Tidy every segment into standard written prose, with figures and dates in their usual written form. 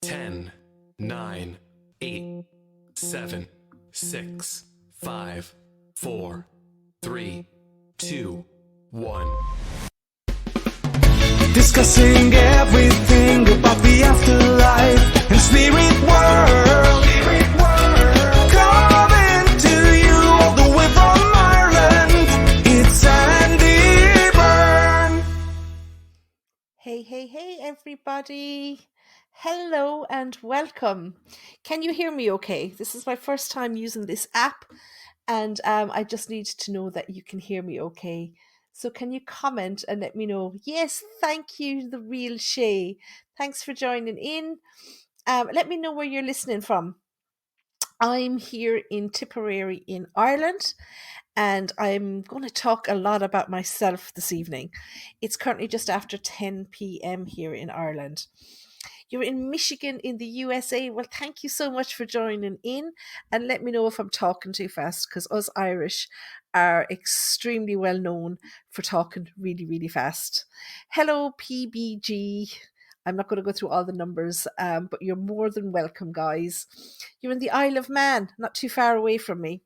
10, 9, 8, 7, 6, 5, 4, 3, 2, 1. Discussing everything about the afterlife and spirit world. Coming to you all the way from Ireland, it's Sandie, Byrne. Hey, everybody. Hello and welcome. Can you hear me okay? This is my first time using this app, and I just need to know that you can hear me okay. So can you comment and let me know? Yes, thank you, the real Shay. Thanks for joining in. Let me know where you're listening from. I'm here in Tipperary in Ireland, and I'm going to talk a lot about myself this evening. It's currently just after 10 p.m. here in Ireland. You're in Michigan in the USA. Well, thank you so much for joining in, and let me know if I'm talking too fast, because us Irish are extremely well known for talking really, really fast. Hello, PBG. I'm not going to go through all the numbers, but you're more than welcome, guys. You're in the Isle of Man, not too far away from me.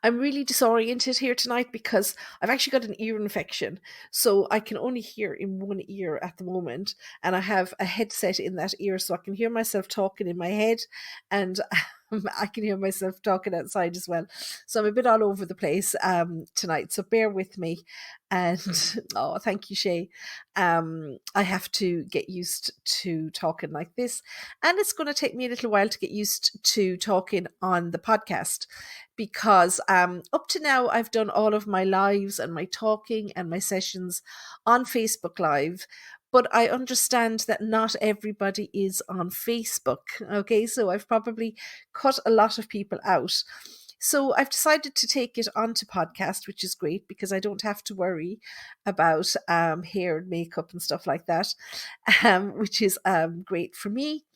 I'm really disoriented here tonight because I've actually got an ear infection. So I can only hear in one ear at the moment. And I have a headset in that ear so I can hear myself talking in my head, and I can hear myself talking outside as well. So I'm a bit all over the place tonight. So bear with me. And oh, thank you, Shay. I have to get used to talking like this. And it's going to take me a little while to get used to talking on the podcast, because up to now I've done all of my lives and my talking and my sessions on Facebook Live. But I understand that not everybody is on Facebook. Okay, so I've probably cut a lot of people out. So I've decided to take it onto podcast, which is great because I don't have to worry about hair and makeup and stuff like that, which is great for me.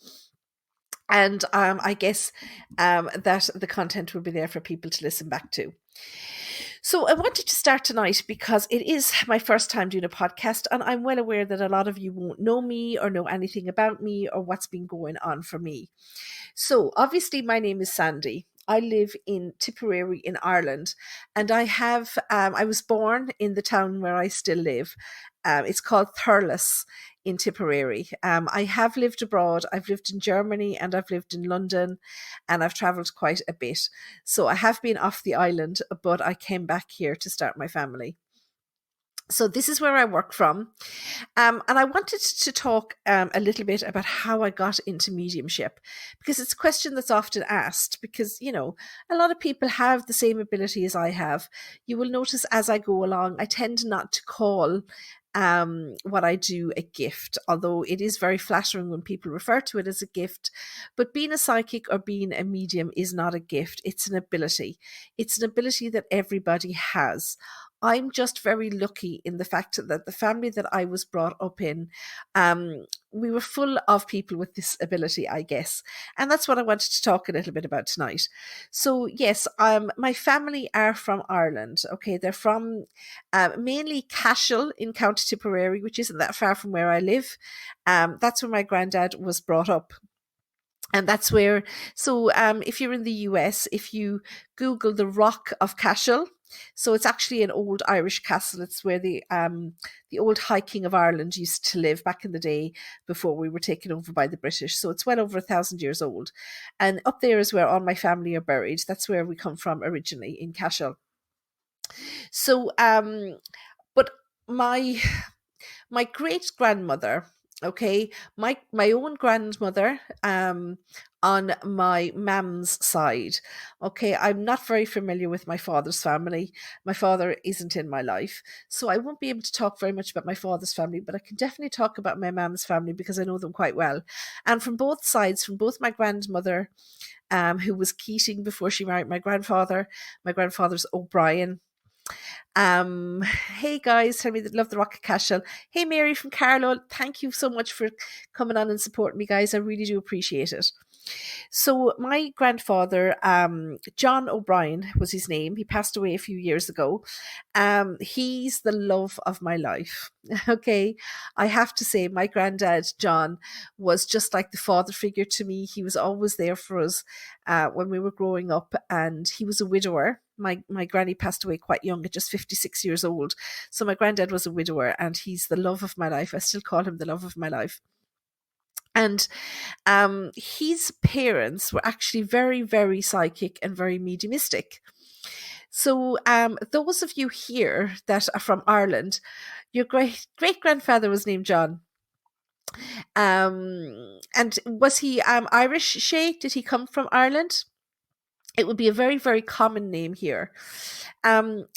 And I guess that the content will be there for people to listen back to. So I wanted to start tonight because it is my first time doing a podcast, and I'm well aware that a lot of you won't know me or know anything about me or what's been going on for me. So obviously my name is Sandie. I live in Tipperary in Ireland, and I was born in the town where I still live. It's called Thurles in Tipperary. I have lived abroad. I've lived in Germany and I've lived in London, and I've travelled quite a bit. So I have been off the island, but I came back here to start my family. So this is where I work from. And I wanted to talk a little bit about how I got into mediumship, because it's a question that's often asked, because, a lot of people have the same ability as I have. You will notice as I go along, I tend not to call what I do a gift, although it is very flattering when people refer to it as a gift. But being a psychic or being a medium is not a gift. It's an ability. It's an ability that everybody has. I'm just very lucky in the fact that the family that I was brought up in, we were full of people with this ability, I guess. And that's what I wanted to talk a little bit about tonight. So yes, my family are from Ireland. Okay, they're from mainly Cashel in County Tipperary, which isn't that far from where I live. That's where my granddad was brought up. And that's where, so if you're in the US, if you Google the Rock of Cashel, so it's actually an old Irish castle. It's where the old High King of Ireland used to live back in the day before we were taken over by the British. So it's well over 1,000 years old. And up there is where all my family are buried. That's where we come from originally, in Cashel. So, but my great grandmother, okay, my own grandmother, on my mam's side. Okay, I'm not very familiar with my father's family. My father isn't in my life, so I won't be able to talk very much about my father's family, but I can definitely talk about my mam's family because I know them quite well. And from both sides, from both my grandmother, who was Keating before she married my grandfather's O'Brien, Hey guys, tell me that love the Rocket Cashel. Hey Mary from Carlow, thank you so much for coming on and supporting me, guys. I really do appreciate it. So my grandfather, John O'Brien was his name. He passed away a few years ago. He's the love of my life. Okay. I have to say, my granddad, John, was just like the father figure to me. He was always there for us when we were growing up, and he was a widower. My granny passed away quite young, at just 56 years old. So my granddad was a widower, and he's the love of my life. I still call him the love of my life. And his parents were actually very, very psychic and very mediumistic. So those of you here that are from Ireland, your great grandfather was named John. And was he Irish, Shay? Did he come from Ireland? It would be a very, very common name here.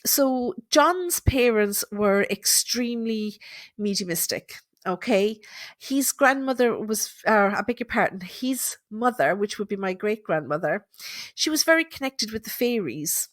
So John's parents were extremely mediumistic. Okay, his grandmother was, I beg your pardon, his mother, which would be my great grandmother, she was very connected with the fairies.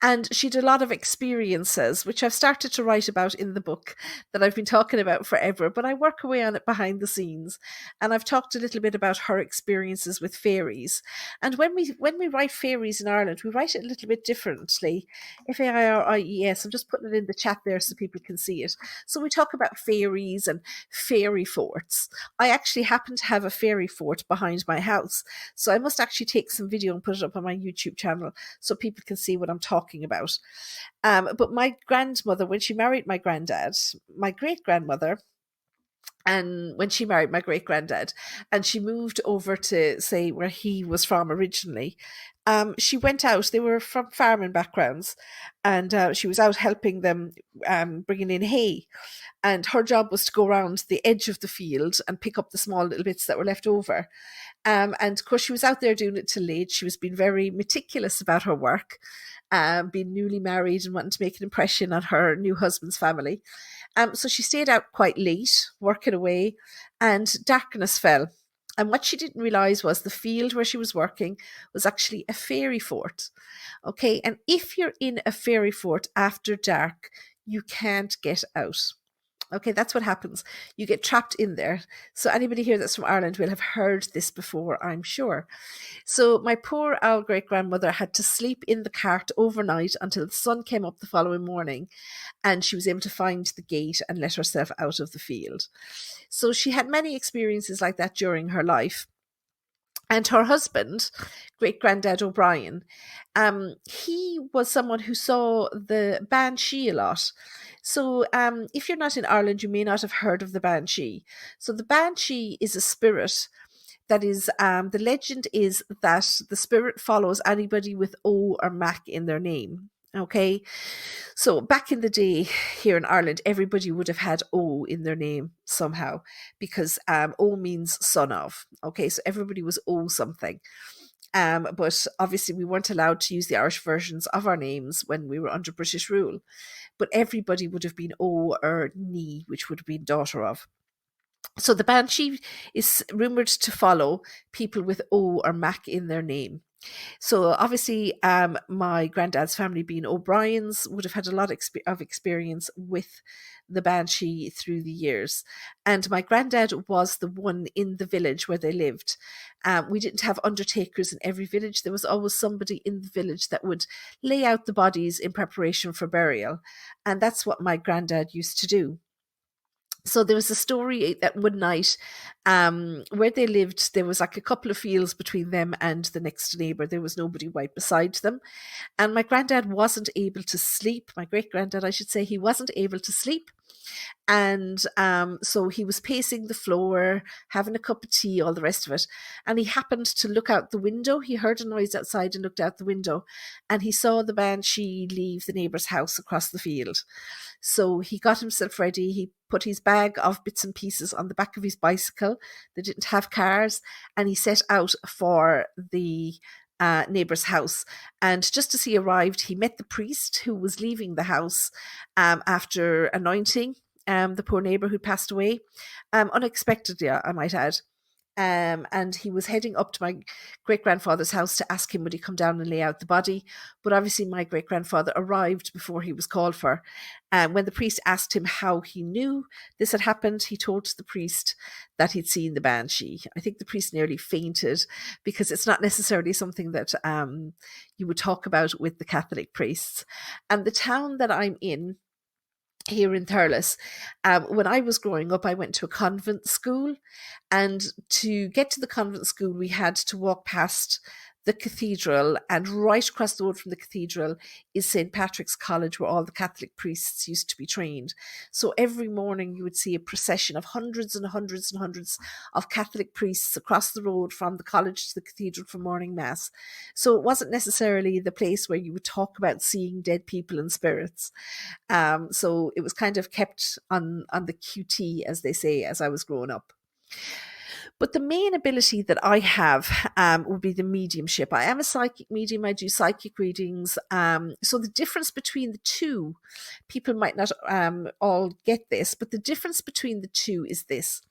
And she had a lot of experiences, which I've started to write about in the book that I've been talking about forever, but I work away on it behind the scenes. And I've talked a little bit about her experiences with fairies. And when we write fairies in Ireland, we write it a little bit differently. Fairies. I'm just putting it in the chat there so people can see it. So we talk about fairies and fairy forts. I actually happen to have a fairy fort behind my house. So I must actually take some video and put it up on my YouTube channel so people can see what I'm talking about. But my grandmother, when she married my granddad, my great grandmother, and when she married my great granddad, and she moved over to, say, where he was from originally, she went out. They were from farming backgrounds, and she was out helping them, bringing in hay. And her job was to go around the edge of the field and pick up the small little bits that were left over. And of course, she was out there doing it till late. She was being very meticulous about her work, being newly married and wanting to make an impression on her new husband's family. So she stayed out quite late, working away, and darkness fell. And what she didn't realize was the field where she was working was actually a fairy fort. Okay, and if you're in a fairy fort after dark, you can't get out. Okay, that's what happens. You get trapped in there. So anybody here that's from Ireland will have heard this before, I'm sure. So my poor old great-grandmother had to sleep in the cart overnight until the sun came up the following morning, and she was able to find the gate and let herself out of the field. So she had many experiences like that during her life. And her husband, great-granddad O'Brien, he was someone who saw the banshee a lot. So if you're not in Ireland, you may not have heard of the banshee. So the banshee is a spirit that is, the legend is that the spirit follows anybody with O or Mac in their name. Okay, so back in the day here in Ireland, everybody would have had O in their name somehow, because O means son of. Okay, so everybody was O something. But obviously we weren't allowed to use the Irish versions of our names when we were under British rule. But everybody would have been O or Ni, which would have been daughter of. So the banshee is rumoured to follow people with O or Mac in their name. So obviously, my granddad's family, being O'Briens, would have had a lot of experience with the banshee through the years. And my granddad was the one in the village where they lived. We didn't have undertakers in every village. There was always somebody in the village that would lay out the bodies in preparation for burial. And that's what my granddad used to do. So there was a story that one night where they lived, there was like a couple of fields between them and the next neighbour. There was nobody right beside them. And my granddad wasn't able to sleep. My great-granddad, I should say, he wasn't able to sleep. And so he was pacing the floor, having a cup of tea, all the rest of it. And he happened to look out the window. He heard a noise outside and looked out the window. And he saw the banshee leave the neighbour's house across the field. So he got himself ready. He put his bag of bits and pieces on the back of his bicycle. They didn't have cars. And he set out for the neighbour's house. And just as he arrived, he met the priest who was leaving the house after anointing the poor neighbour who passed away, unexpectedly, I might add. and he was heading up to my great-grandfather's house to ask him would he come down and lay out the body. But obviously my great-grandfather arrived before he was called for. When the priest asked him how he knew this had happened, he told the priest that he'd seen the banshee. I think the priest nearly fainted, because it's not necessarily something that you would talk about with the Catholic priests. And the town that I'm in, here in Thurles, when I was growing up, I went to a convent school, and to get to the convent school, we had to walk past the cathedral, and right across the road from the cathedral is St. Patrick's College, where all the Catholic priests used to be trained. So every morning you would see a procession of hundreds and hundreds and hundreds of Catholic priests across the road from the college to the cathedral for morning mass. So it wasn't necessarily the place where you would talk about seeing dead people and spirits. So it was kind of kept on the QT, as they say, as I was growing up. But the main ability that I have would be the mediumship. I am a psychic medium. I do psychic readings. So the difference between the two, people might not all get this, but the difference between the two is this.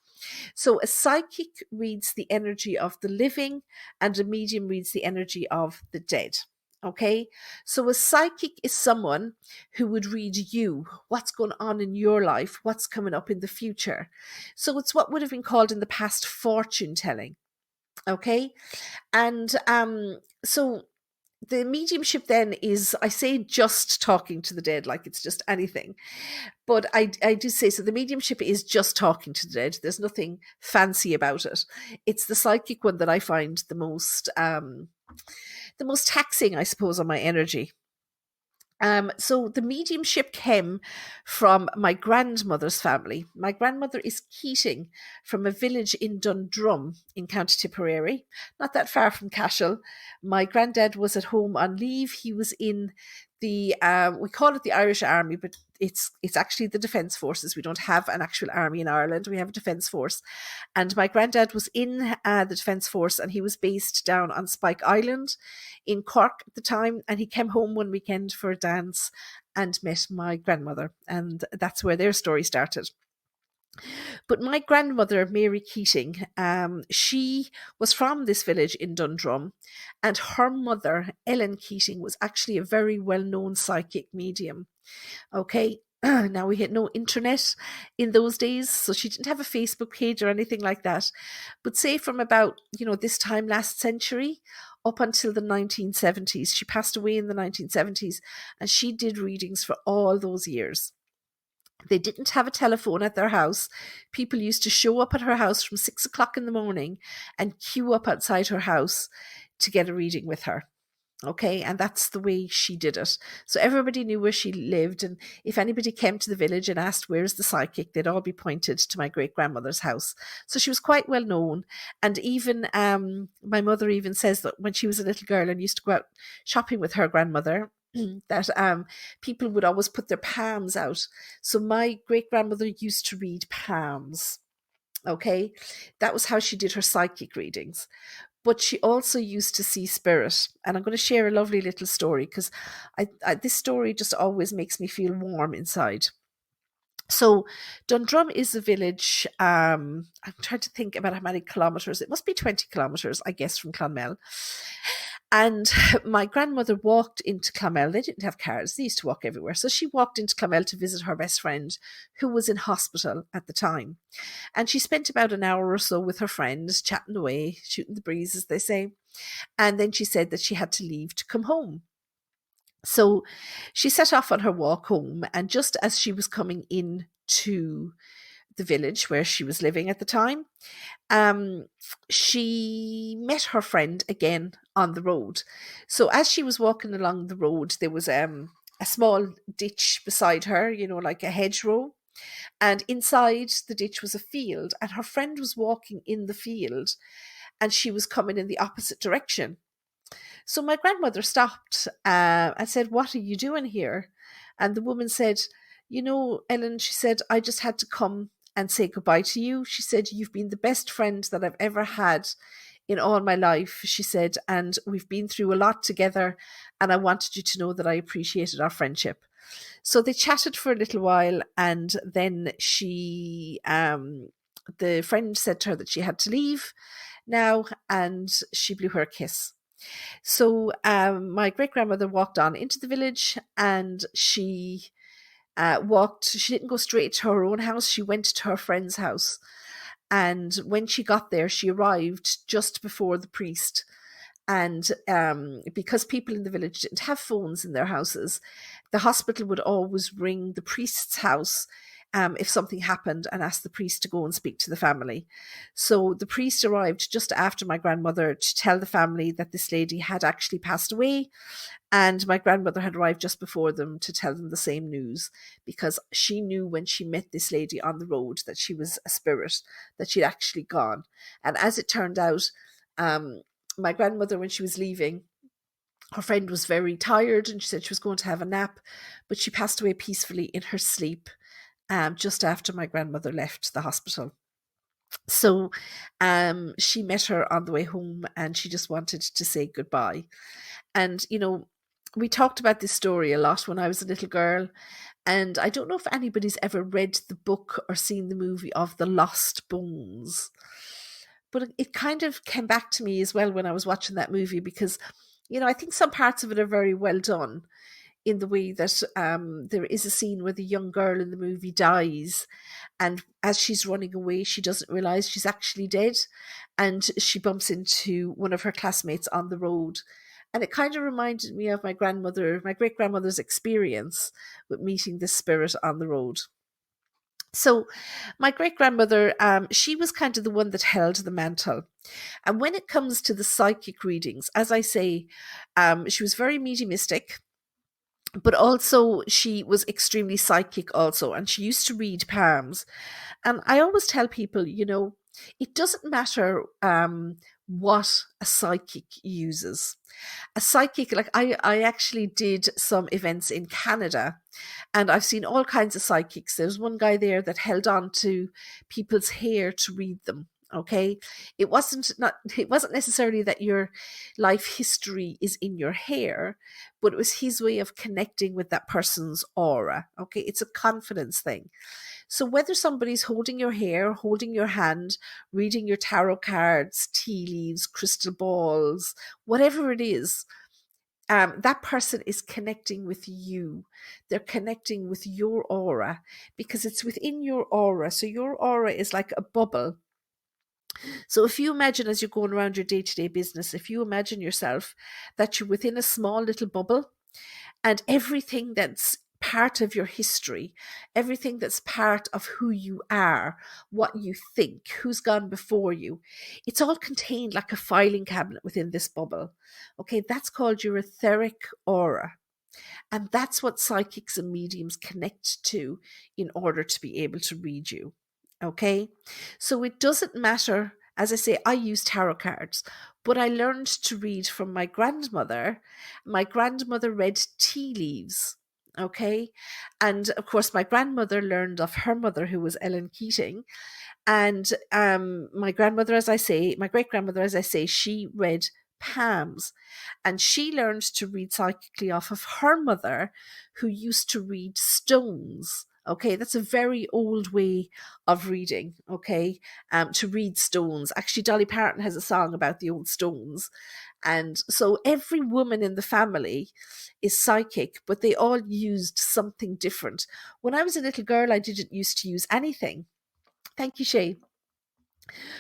So a psychic reads the energy of the living, and a medium reads the energy of the dead. Okay, so a psychic is someone who would read you, what's going on in your life, what's coming up in the future. So it's what would have been called in the past fortune telling. Okay, and so the mediumship then is, I say just talking to the dead, like it's just anything. But I do say, so the mediumship is just talking to the dead. There's nothing fancy about it. It's the psychic one that I find the most taxing, I suppose, on my energy. So the mediumship came from my grandmother's family. My grandmother is Keating, from a village in Dundrum in County Tipperary, not that far from Cashel. My granddad was at home on leave. He was in the we call it the Irish Army, but it's actually the Defence Forces. We don't have an actual army in Ireland. We have a Defence Force. And my granddad was in the Defence Force, and he was based down on Spike Island in Cork at the time. And he came home one weekend for a dance and met my grandmother. And that's where their story started. But my grandmother, Mary Keating, she was from this village in Dundrum, and her mother, Ellen Keating, was actually a very well-known psychic medium. Okay, now we had no internet in those days, so she didn't have a Facebook page or anything like that. But say from about, this time last century up until the 1970s, she passed away in the 1970s, and she did readings for all those years. They didn't have a telephone at their house. People used to show up at her house from 6 o'clock in the morning and queue up outside her house to get a reading with her. Okay, and that's the way she did it. So everybody knew where she lived, and if anybody came to the village and asked where's the psychic, they'd all be pointed to my great-grandmother's house. So she was quite well known, and even my mother even says that when she was a little girl and used to go out shopping with her grandmother, that people would always put their palms out. So my great-grandmother used to read palms. Okay, that was how she did her psychic readings. But she also used to see spirit. And I'm going to share a lovely little story, because this story just always makes me feel warm inside. So Dundrum is a village, I'm trying to think about how many kilometres. It must be 20 kilometres, I guess, from Clonmel. And my grandmother walked into Clonmel. They didn't have cars. They used to walk everywhere. So she walked into Clonmel to visit her best friend, who was in hospital at the time. And she spent about an hour or so with her friends, chatting away, shooting the breeze, as they say. And then she said that she had to leave to come home. So she set off on her walk home. And just as she was coming in to the village where she was living at the time, she met her friend again on the road. So as she was walking along the road, there was a small ditch beside her, like a hedgerow. And inside the ditch was a field, and her friend was walking in the field, and she was coming in the opposite direction. So my grandmother stopped and said, "What are you doing here?" And the woman said, "Ellen," she said, "I just had to come and say goodbye to you." She said, "You've been the best friend that I've ever had in all my life," she said, "and we've been through a lot together, and I wanted you to know that I appreciated our friendship." So they chatted for a little while, and then she the friend said to her that she had to leave now, and she blew her a kiss. So my great grandmother walked on into the village, and she she didn't go straight to her own house. She went to her friend's house. And when she got there, she arrived just before the priest. And because people in the village didn't have phones in their houses, the hospital would always ring the priest's house if something happened, and ask the priest to go and speak to the family. So the priest arrived just after my grandmother to tell the family that this lady had actually passed away, and my grandmother had arrived just before them to tell them the same news, because she knew when she met this lady on the road that she was a spirit, that she'd actually gone. And as it turned out, my grandmother, when she was leaving, her friend was very tired and she said she was going to have a nap, but she passed away peacefully in her sleep just after my grandmother left the hospital. So she met her on the way home, and she just wanted to say goodbye. And, we talked about this story a lot when I was a little girl. And I don't know if anybody's ever read the book or seen the movie of The Lost Bones. But it kind of came back to me as well when I was watching that movie, because, I think some parts of it are very well done, in the way that there is a scene where the young girl in the movie dies, and as she's running away, she doesn't realize she's actually dead, and she bumps into one of her classmates on the road. And it kind of reminded me of my great grandmother's experience with meeting this spirit on the road. So my great grandmother, she was kind of the one that held the mantle. And when it comes to the psychic readings, as I say, she was very mediumistic, but also she was extremely psychic also, and she used to read palms. And I always tell people, it doesn't matter what a psychic uses. A psychic, like I actually did some events in Canada, and I've seen all kinds of psychics. There's one guy there that held on to people's hair to read them. Okay, it wasn't necessarily that your life history is in your hair, but it was his way of connecting with that person's aura. Okay, it's a confidence thing. So whether somebody's holding your hair, holding your hand, reading your tarot cards, tea leaves, crystal balls, whatever it is, that person is connecting with you. They're connecting with your aura, because it's within your aura. So your aura is like a bubble. So if you imagine, as you're going around your day-to-day business, if you imagine yourself that you're within a small little bubble, and everything that's part of your history, everything that's part of who you are, what you think, who's gone before you, it's all contained like a filing cabinet within this bubble. Okay, that's called your etheric aura. And that's what psychics and mediums connect to in order to be able to read you. Okay, so it doesn't matter. As I say, I use tarot cards, but I learned to read from my grandmother. My grandmother read tea leaves. Okay, and of course, my grandmother learned of her mother, who was Ellen Keating. And my grandmother, as I say, my great grandmother, as I say, she read palms, and she learned to read psychically off of her mother, who used to read stones. Okay, that's a very old way of reading, okay, to read stones. Actually, Dolly Parton has a song about the old stones. And so every woman in the family is psychic, but they all used something different. When I was a little girl, I didn't used to use anything. Thank you, Shay.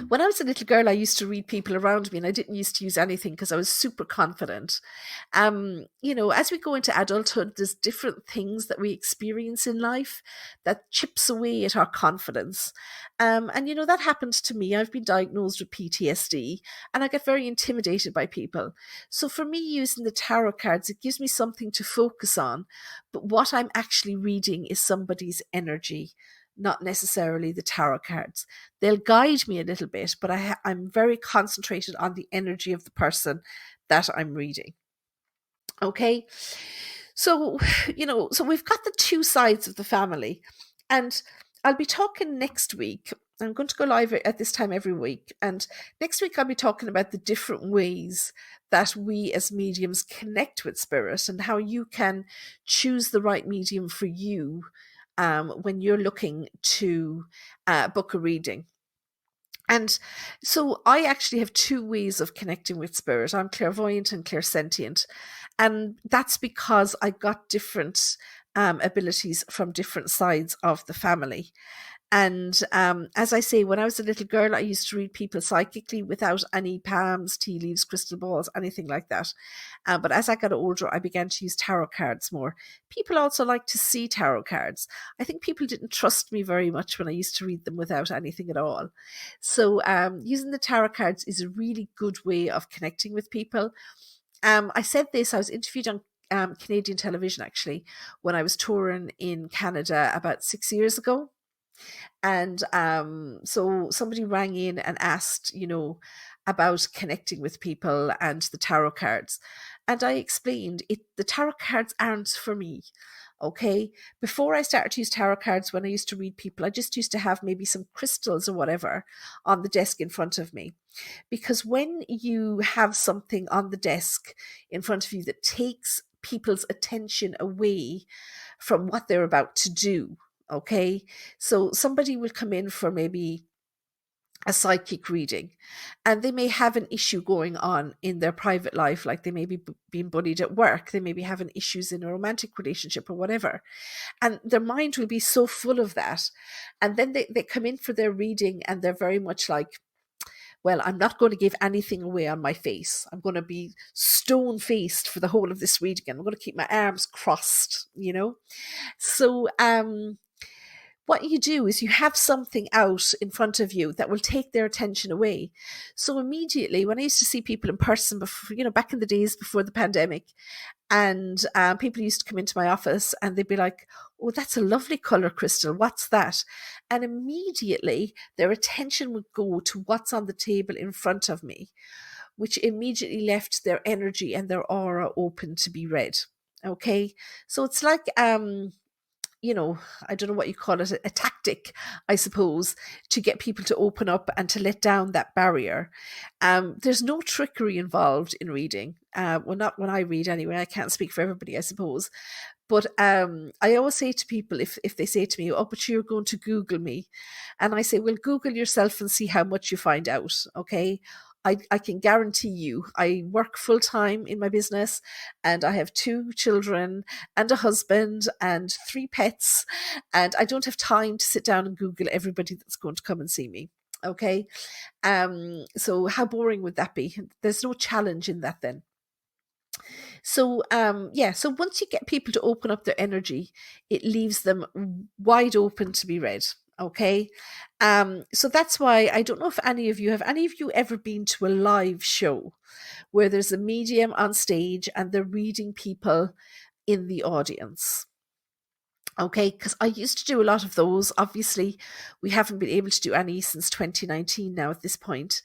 When I was a little girl, I used to read people around me, and I didn't used to use anything because I was super confident. As we go into adulthood, there's different things that we experience in life that chips away at our confidence. That happened to me. I've been diagnosed with PTSD, and I get very intimidated by people. So for me, using the tarot cards, it gives me something to focus on. But what I'm actually reading is somebody's energy, not necessarily the tarot cards. They'll guide me a little bit, but I'm very concentrated on the energy of the person that I'm reading. Okay, so we've got the two sides of the family, and I'll be talking next week. I'm going to go live at this time every week, and next week I'll be talking about the different ways that we as mediums connect with spirit, and how you can choose the right medium for you when you're looking to book a reading. And so I actually have two ways of connecting with spirit. I'm clairvoyant and clairsentient. And that's because I got different abilities from different sides of the family. And as I say, when I was a little girl, I used to read people psychically without any palms, tea leaves, crystal balls, anything like that. But as I got older, I began to use tarot cards more. People also like to see tarot cards. I think people didn't trust me very much when I used to read them without anything at all. So using the tarot cards is a really good way of connecting with people. I said this, I was interviewed on Canadian television actually when I was touring in Canada about 6 years ago. And so somebody rang in and asked, about connecting with people and the tarot cards. And I explained the tarot cards aren't for me. Okay. Before I started to use tarot cards, when I used to read people, I just used to have maybe some crystals or whatever on the desk in front of me. Because when you have something on the desk in front of you that takes people's attention away from what they're about to do, okay, so somebody will come in for maybe a psychic reading, and they may have an issue going on in their private life, like they may be being bullied at work, they may be having issues in a romantic relationship or whatever, and their mind will be so full of that. And then they come in for their reading and they're very much like, well, I'm not going to give anything away on my face. I'm going to be stone faced for the whole of this reading. I'm going to keep my arms crossed, So what you do is you have something out in front of you that will take their attention away. So immediately, when I used to see people in person before, back in the days before the pandemic, and people used to come into my office and they'd be like, oh, that's a lovely color crystal. What's that? And immediately their attention would go to what's on the table in front of me, which immediately left their energy and their aura open to be read. Okay. So it's like, I don't know what you call it, a tactic, I suppose, to get people to open up and to let down that barrier. There's no trickery involved in reading. Well, not when I read anyway. I can't speak for everybody, I suppose. But I always say to people, if they say to me, oh, but you're going to Google me. And I say, well, Google yourself and see how much you find out, okay? I can guarantee you, I work full time in my business and I have 2 children and a husband and 3 pets. And I don't have time to sit down and Google everybody that's going to come and see me. Okay. So how boring would that be? There's no challenge in that then. So so once you get people to open up their energy, it leaves them wide open to be read. Okay. So that's why I don't know if any of you ever been to a live show where there's a medium on stage and they're reading people in the audience. Okay, because I used to do a lot of those. Obviously, we haven't been able to do any since 2019 now at this point.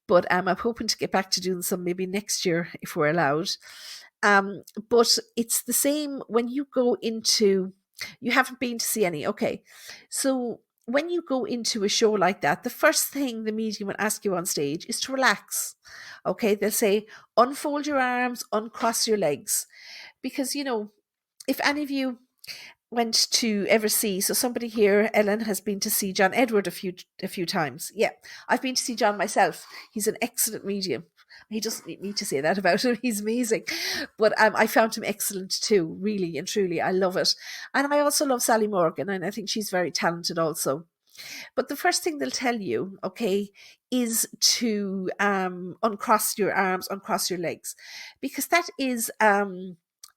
But I'm hoping to get back to doing some maybe next year if we're allowed. But it's the same when you go into, you haven't been to see any. Okay, so when you go into a show like that, the first thing the medium will ask you on stage is to relax. Okay, they'll say, unfold your arms, uncross your legs. Because, if any of you went to ever see, so somebody here, Ellen, has been to see John Edward a few times. Yeah, I've been to see John myself. He's an excellent medium. He doesn't need me to say that about him. He's amazing. But I found him excellent too, really and truly. I love it. And I also love Sally Morgan, and I think she's very talented also. But the first thing they'll tell you, okay, is to uncross your arms, uncross your legs, because that is a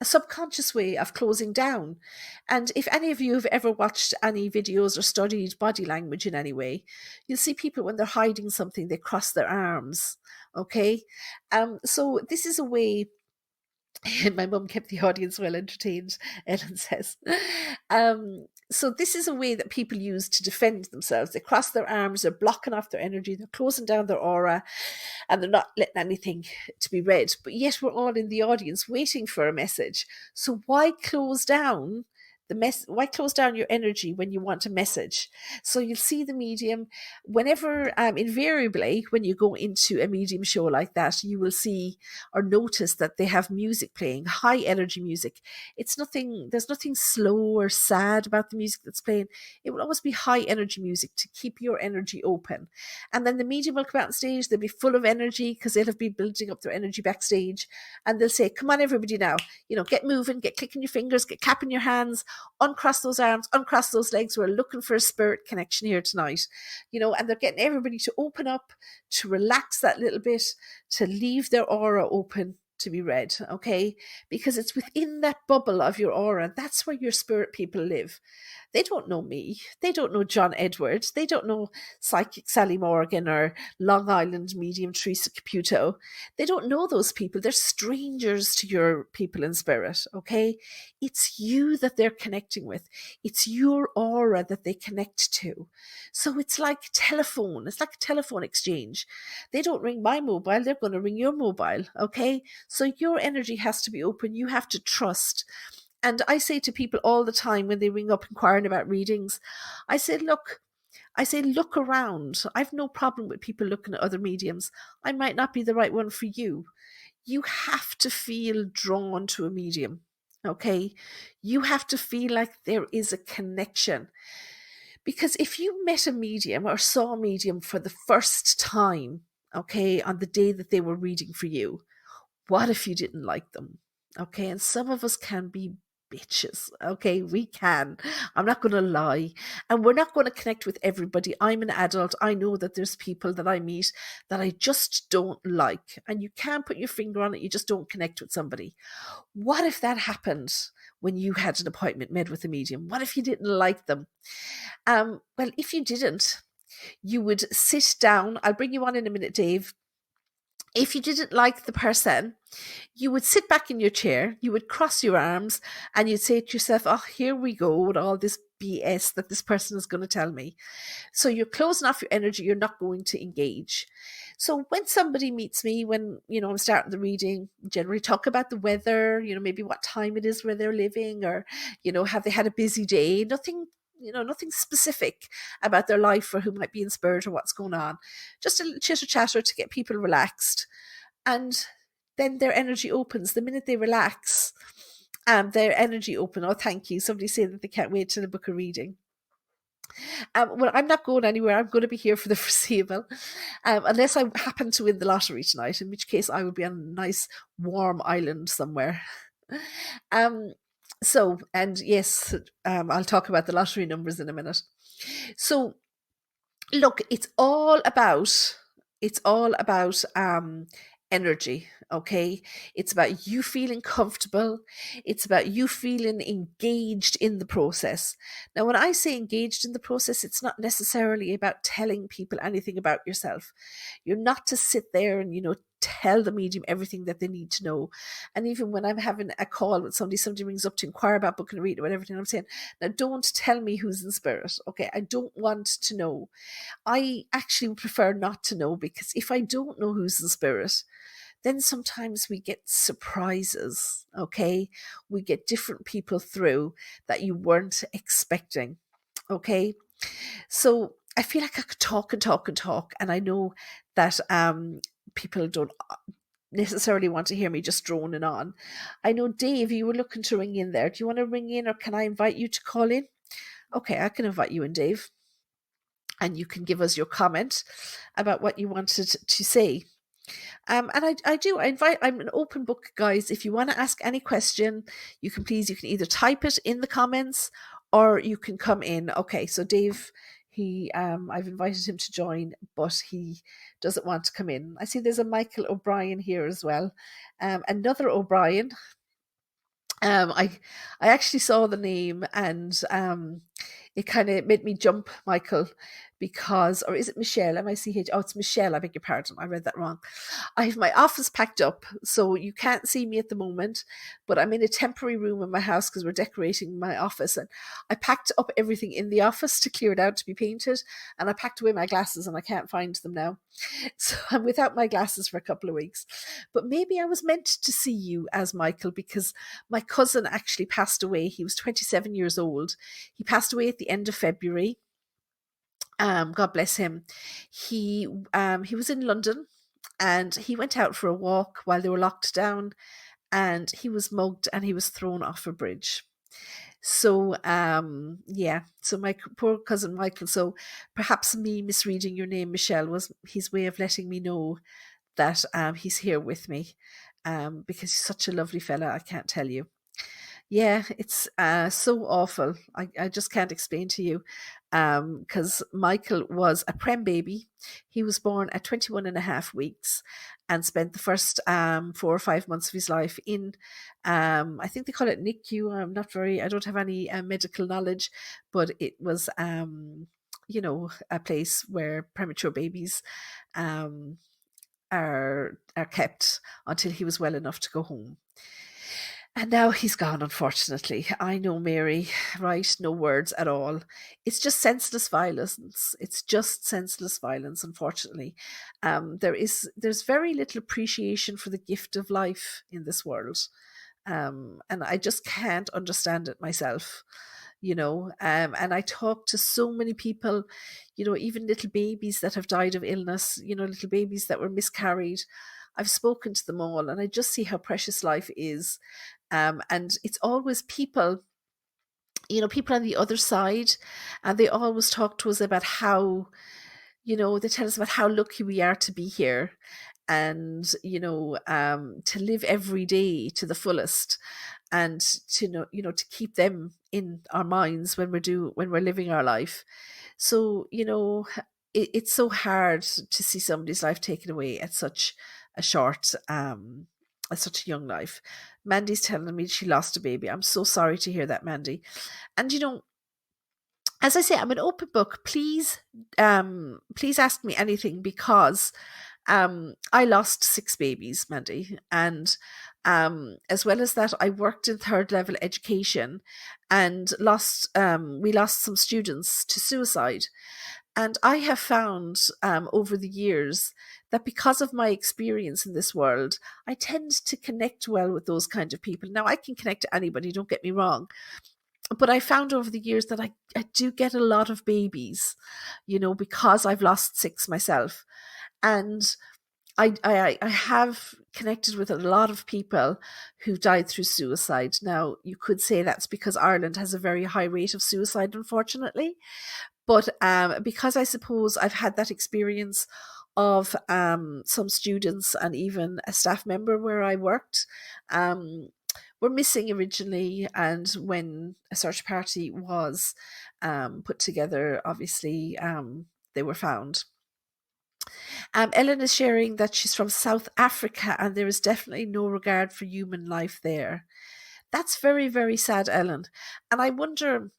subconscious way of closing down. And if any of you have ever watched any videos or studied body language in any way, you'll see people when they're hiding something, they cross their arms. Okay. So this is a way. My mum kept the audience well entertained, Ellen says. So this is a way that people use to defend themselves. They cross their arms, they're blocking off their energy, they're closing down their aura, and they're not letting anything to be read. But yet we're all in the audience waiting for a message. So why close down Why close down your energy when you want a message? So you'll see the medium whenever, invariably, when you go into a medium show like that, you will see or notice that they have music playing, high energy music. There's nothing slow or sad about the music that's playing. It will always be high energy music to keep your energy open. And then the medium will come out on stage, they'll be full of energy because they'll have been building up their energy backstage. And they'll say, come on, everybody now, get moving, get clicking your fingers, get clapping your hands, uncross those arms, uncross those legs. We're looking for a spirit connection here tonight. And they're getting everybody to open up, to relax that little bit, to leave their aura open to be read, okay? Because it's within that bubble of your aura. That's where your spirit people live. They don't know me. They don't know John Edwards. They don't know Psychic Sally Morgan or Long Island Medium Teresa Caputo. They don't know those people. They're strangers to your people in spirit, okay? It's you that they're connecting with. It's your aura that they connect to. So it's like telephone. It's like a telephone exchange. They don't ring my mobile. They're going to ring your mobile, okay? So your energy has to be open. You have to trust. And I say to people all the time when they ring up inquiring about readings, I say, look around. I've no problem with people looking at other mediums. I might not be the right one for you. You have to feel drawn to a medium, okay? You have to feel like there is a connection. Because if you met a medium or saw a medium for the first time, okay, on the day that they were reading for you, what if you didn't like them? Okay, and some of us can be bitches. Okay, we can. I'm not going to lie. And we're not going to connect with everybody. I'm an adult. I know that there's people that I meet that I just don't like. And you can't put your finger on it. You just don't connect with somebody. What if that happened when you had an appointment made with a medium? What if you didn't like them? Well, if you didn't, you would sit down. I'll bring you on in a minute, Dave. If you didn't like the person, you would sit back in your chair, you would cross your arms, and you'd say to yourself, oh, here we go with all this BS that this person is going to tell me. So you're closing off your energy, you're not going to engage. So when somebody meets me, when, I'm starting the reading, generally talk about the weather, maybe what time it is where they're living, or, have they had a busy day? Nothing specific about their life or who might be in spirit or what's going on. Just a little chitter chatter to get people relaxed. And then their energy opens. The minute they relax, their energy open. Oh, thank you. Somebody said that they can't wait till the book of reading. Well, I'm not going anywhere. I'm going to be here for the foreseeable, unless I happen to win the lottery tonight, in which case I will be on a nice warm island somewhere. So, and yes, I'll talk about the lottery numbers in a minute. So, look, it's all about energy, okay? It's about you feeling comfortable. It's about you feeling engaged in the process. Now, when I say engaged in the process, it's not necessarily about telling people anything about yourself. You're not to sit there and, tell the medium everything that they need to know. And even when I'm having a call with somebody rings up to inquire about booking a reading or everything, I'm saying, now don't tell me who's in spirit, okay? I don't want to know. I actually prefer not to know, because if I don't know who's in spirit, then sometimes we get surprises, okay? We get different people through that you weren't expecting, okay? So I feel like I could talk and talk and talk, and I know that people don't necessarily want to hear me just droning on. I know, Dave, you were looking to ring in there. Do you want to ring in, or can I invite you to call in? Okay, I can invite you in, Dave. And you can give us your comment about what you wanted to say. And I'm an open book, guys. If you want to ask any question, you can either type it in the comments or you can come in. Okay, so Dave, I've invited him to join, but he doesn't want to come in. I see there's a Michael O'Brien here as well. Another O'Brien. I actually saw the name, and it kind of made me jump, Michael, because, or is it Michelle? M-I-C-H? Oh, it's Michelle. I beg your pardon. I read that wrong. I have my office packed up, so you can't see me at the moment, but I'm in a temporary room in my house because we're decorating my office. And I packed up everything in the office to clear it out to be painted. And I packed away my glasses and I can't find them now. So I'm without my glasses for a couple of weeks. But maybe I was meant to see you as Michael, because my cousin actually passed away. He was 27 years old. He passed away at the end of February. God bless him. He was in London, and he went out for a walk while they were locked down, and he was mugged and he was thrown off a bridge. So yeah, so my poor cousin Michael. So perhaps me misreading your name, Michelle, was his way of letting me know that he's here with me, because he's such a lovely fella. I can't tell you. Yeah, it's so awful. I just can't explain to you. Because Michael was a prem baby. He was born at 21 and a half weeks and spent the first 4 or 5 months of his life in, I think they call it NICU. I don't have any medical knowledge, but it was, a place where premature babies um, are kept until he was well enough to go home. And now he's gone, unfortunately. I know, Mary, right? No words at all. It's just senseless violence. It's just senseless violence, unfortunately. There's very little appreciation for the gift of life in this world. And I just can't understand it myself, and I talk to so many people, even little babies that have died of illness, little babies that were miscarried. I've spoken to them all, and I just see how precious life is. And it's always people, people on the other side, and they always talk to us about how, they tell us about how lucky we are to be here, and to live every day to the fullest, and to to keep them in our minds when we're living our life. So it's so hard to see somebody's life taken away at such a short at such a young life. Mandy's telling me she lost a baby. I'm so sorry to hear that, Mandy. And as I say, I'm an open book. Please ask me anything, because I lost 6 babies, Mandy, and as well as that, I worked in third level education, and we lost some students to suicide. And I have found over the years that because of my experience in this world, I tend to connect well with those kind of people. Now, I can connect to anybody, don't get me wrong, but I found over the years that I do get a lot of babies, because I've lost 6 myself. And I have connected with a lot of people who died through suicide. Now, you could say that's because Ireland has a very high rate of suicide, unfortunately. But because I suppose I've had that experience of some students and even a staff member where I worked were missing originally, and when a search party was put together, obviously they were found. Ellen is sharing that she's from South Africa, and there is definitely no regard for human life there. That's very, very sad, Ellen. And I wonder,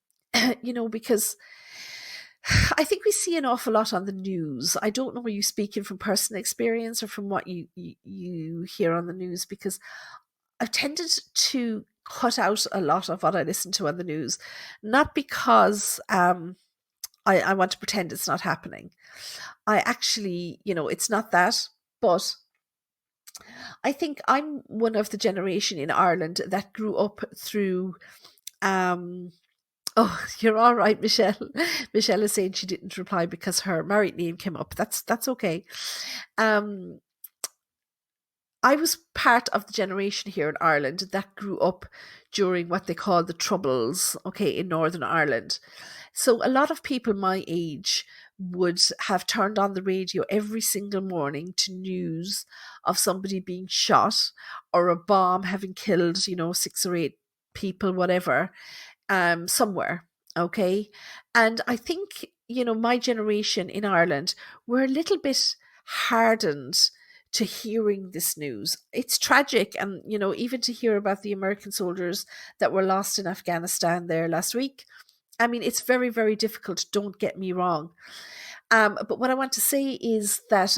because I think we see an awful lot on the news. I don't know, are you speaking from personal experience or from what you hear on the news? Because I've tended to cut out a lot of what I listen to on the news, not because I want to pretend it's not happening. I actually, it's not that, but I think I'm one of the generation in Ireland that grew up through oh, you're all right, Michelle. Michelle is saying she didn't reply because her married name came up. That's okay. I was part of the generation here in Ireland that grew up during what they call the Troubles, okay, in Northern Ireland. So a lot of people my age would have turned on the radio every single morning to news of somebody being shot or a bomb having killed, 6 or 8 people, whatever, somewhere. Okay. And I think, my generation in Ireland, we're a little bit hardened to hearing this news. It's tragic. And, even to hear about the American soldiers that were lost in Afghanistan there last week. I mean, it's very, very difficult. Don't get me wrong. But what I want to say is that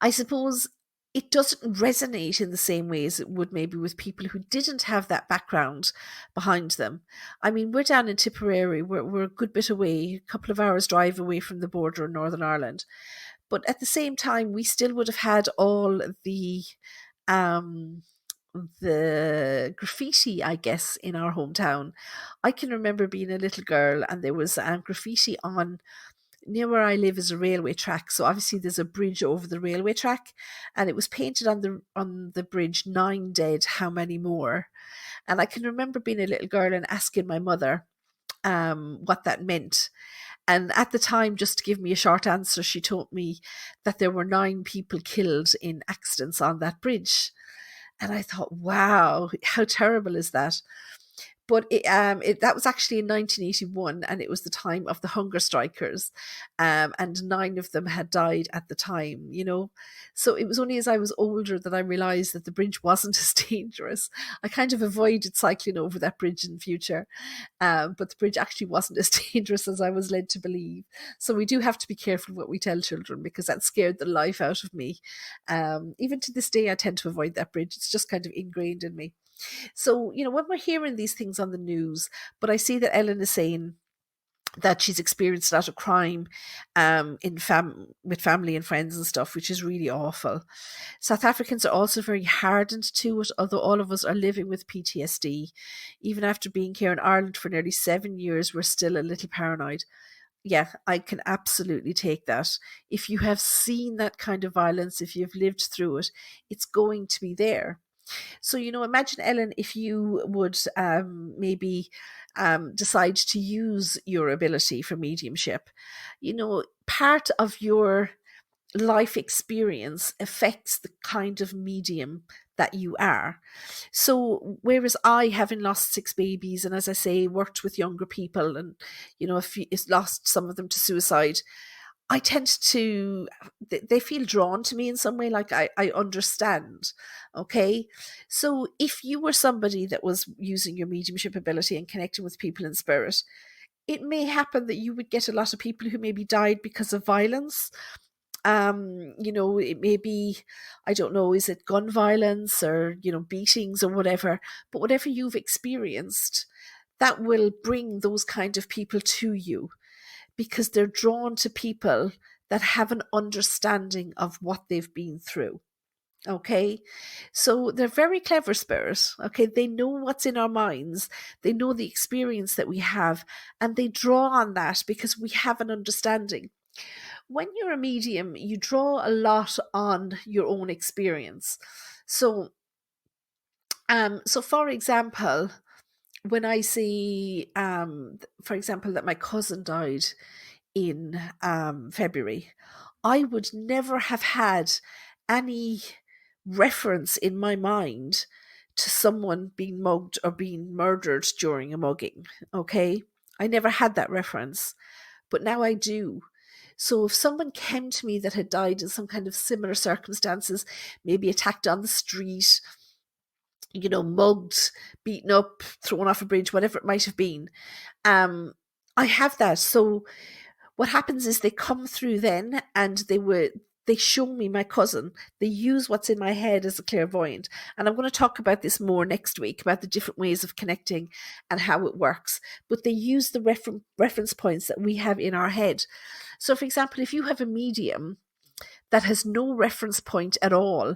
I suppose it doesn't resonate in the same way as it would maybe with people who didn't have that background behind them. I mean, we're down in Tipperary, we're a good bit away, a couple of hours drive away from the border in Northern Ireland. But at the same time, we still would have had all um, the graffiti, I guess, in our hometown. I can remember being a little girl and there was graffiti on near where I live is a railway track, so obviously there's a bridge over the railway track, and it was painted on the bridge, 9 dead, how many more? And I can remember being a little girl and asking my mother what that meant. And at the time, just to give me a short answer, she told me that there were 9 people killed in accidents on that bridge. And I thought, wow, how terrible is that? But that was actually in 1981, and it was the time of the hunger strikers, and 9 of them had died at the time. So it was only as I was older that I realised that the bridge wasn't as dangerous. I kind of avoided cycling over that bridge in future, but the bridge actually wasn't as dangerous as I was led to believe. So we do have to be careful what we tell children, because that scared the life out of me. Even to this day, I tend to avoid that bridge. It's just kind of ingrained in me. So, when we're hearing these things on the news, but I see that Ellen is saying that she's experienced a lot of crime with family and friends and stuff, which is really awful. South Africans are also very hardened to it, although all of us are living with PTSD. Even after being here in Ireland for nearly 7 years, we're still a little paranoid. Yeah, I can absolutely take that. If you have seen that kind of violence, if you've lived through it, it's going to be there. So, imagine, Ellen, if you would maybe decide to use your ability for mediumship. Part of your life experience affects the kind of medium that you are. So, whereas I, having lost 6 babies, and as I say, worked with younger people, and, lost some of them to suicide, I tend to, they feel drawn to me in some way, like I understand. Okay. So if you were somebody that was using your mediumship ability and connecting with people in spirit, it may happen that you would get a lot of people who maybe died because of violence. It may be, I don't know, is it gun violence or, beatings or whatever, but whatever you've experienced, that will bring those kind of people to you, because they're drawn to people that have an understanding of what they've been through. Okay, so they're very clever spirits. Okay, they know what's in our minds, they know the experience that we have, and they draw on that because we have an understanding. When you're a medium, you draw a lot on your own experience. So, for example, when I see, for example, that my cousin died in February, I would never have had any reference in my mind to someone being mugged or being murdered during a mugging. Okay, I never had that reference, but now I do. So if someone came to me that had died in some kind of similar circumstances, maybe attacked on the street, mugged, beaten up, thrown off a bridge, whatever it might have been, I have that. So what happens is they come through then, and they show me my cousin. They use what's in my head as a clairvoyant. And I'm going to talk about this more next week, about the different ways of connecting and how it works. But they use the reference points that we have in our head. So, for example, if you have a medium that has no reference point at all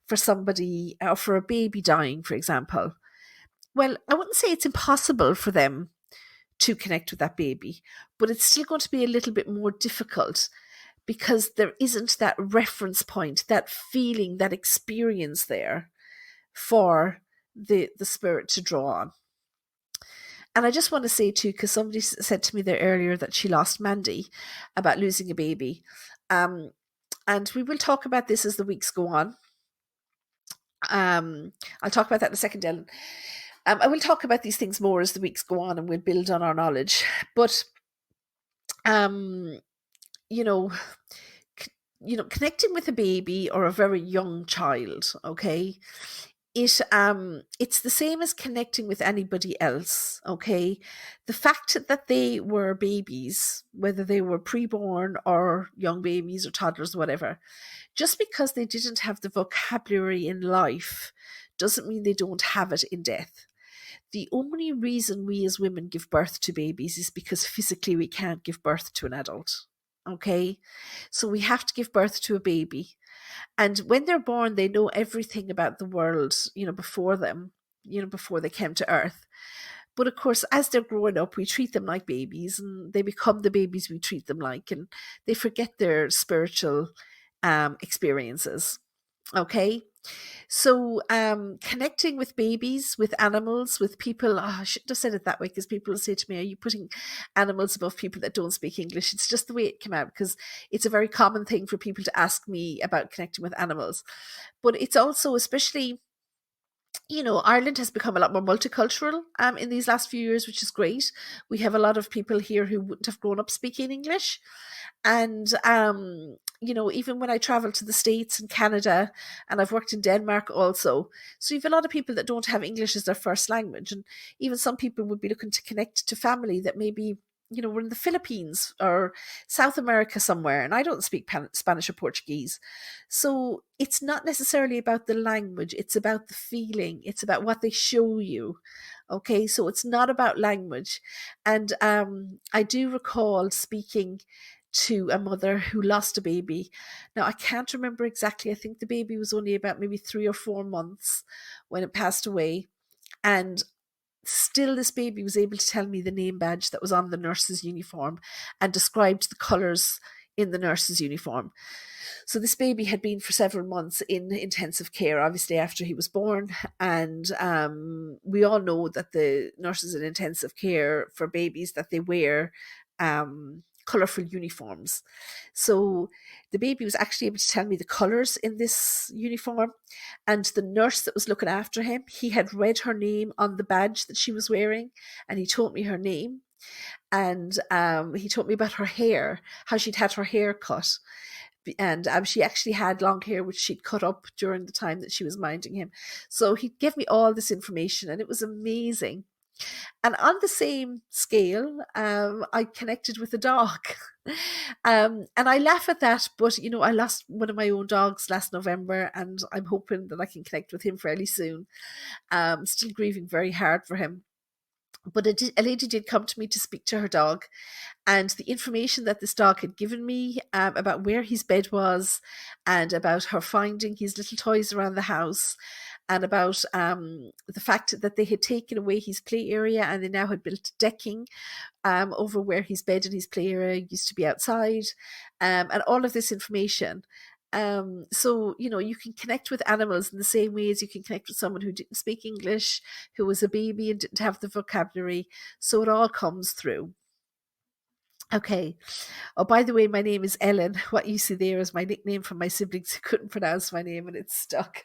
for somebody, or for a baby dying, for example, well, I wouldn't say it's impossible for them to connect with that baby, but it's still going to be a little bit more difficult, because there isn't that reference point, that feeling, that experience there for the spirit to draw on. And I just want to say too, because somebody said to me there earlier that she lost Mandy, about losing a baby. And we will talk about this as the weeks go on. I'll talk about that in a second, Ellen. I will talk about these things more as the weeks go on, and we'll build on our knowledge. But, connecting with a baby or a very young child, okay, it's the same as connecting with anybody else. Okay, the fact that they were babies, whether they were preborn or young babies or toddlers, whatever, just because they didn't have the vocabulary in life doesn't mean they don't have it in death. The only reason we as women give birth to babies is because physically we can't give birth to an adult. Okay, so we have to give birth to a baby. And when they're born, they know everything about the world, before them, before they came to Earth. But of course, as they're growing up, we treat them like babies and they become the babies we treat them like, and they forget their spiritual experiences. Okay. So, connecting with babies, with animals, with people, I shouldn't have said it that way because people will say to me, are you putting animals above people that don't speak English? It's just the way it came out because it's a very common thing for people to ask me about connecting with animals. But it's also, especially, Ireland has become a lot more multicultural in these last few years, which is great. We have a lot of people here who wouldn't have grown up speaking English. And, even when I travel to the States and Canada, and I've worked in Denmark also, so you have a lot of people that don't have English as their first language. And even some people would be looking to connect to family that maybe, we're in the Philippines or South America somewhere, and I don't speak Spanish or Portuguese. So it's not necessarily about the language, it's about the feeling, it's about what they show you. Okay, so it's not about language. And I do recall speaking to a mother who lost a baby. Now, I can't remember exactly. I think the baby was only about maybe 3 or 4 months when it passed away. And still, this baby was able to tell me the name badge that was on the nurse's uniform and described the colours in the nurse's uniform. So this baby had been for several months in intensive care, obviously after he was born. And we all know that the nurses in intensive care for babies, that they wear colourful uniforms. So the baby was actually able to tell me the colours in this uniform. And the nurse that was looking after him, he had read her name on the badge that she was wearing, and he told me her name. And he told me about her hair, how she'd had her hair cut. And she actually had long hair, which she'd cut up during the time that she was minding him. So he gave me all this information, and it was amazing. And on the same scale, I connected with a dog. And I laugh at that, but I lost one of my own dogs last November, and I'm hoping that I can connect with him fairly soon. Still grieving very hard for him. But a lady did come to me to speak to her dog, and the information that this dog had given me about where his bed was, and about her finding his little toys around the house, and about the fact that they had taken away his play area and they now had built decking over where his bed and his play area used to be outside, and all of this information. So, you can connect with animals in the same way as you can connect with someone who didn't speak English, who was a baby and didn't have the vocabulary. So it all comes through. Okay. Oh, by the way, my name is Ellen. What you see there is my nickname from my siblings who couldn't pronounce my name, and it's stuck.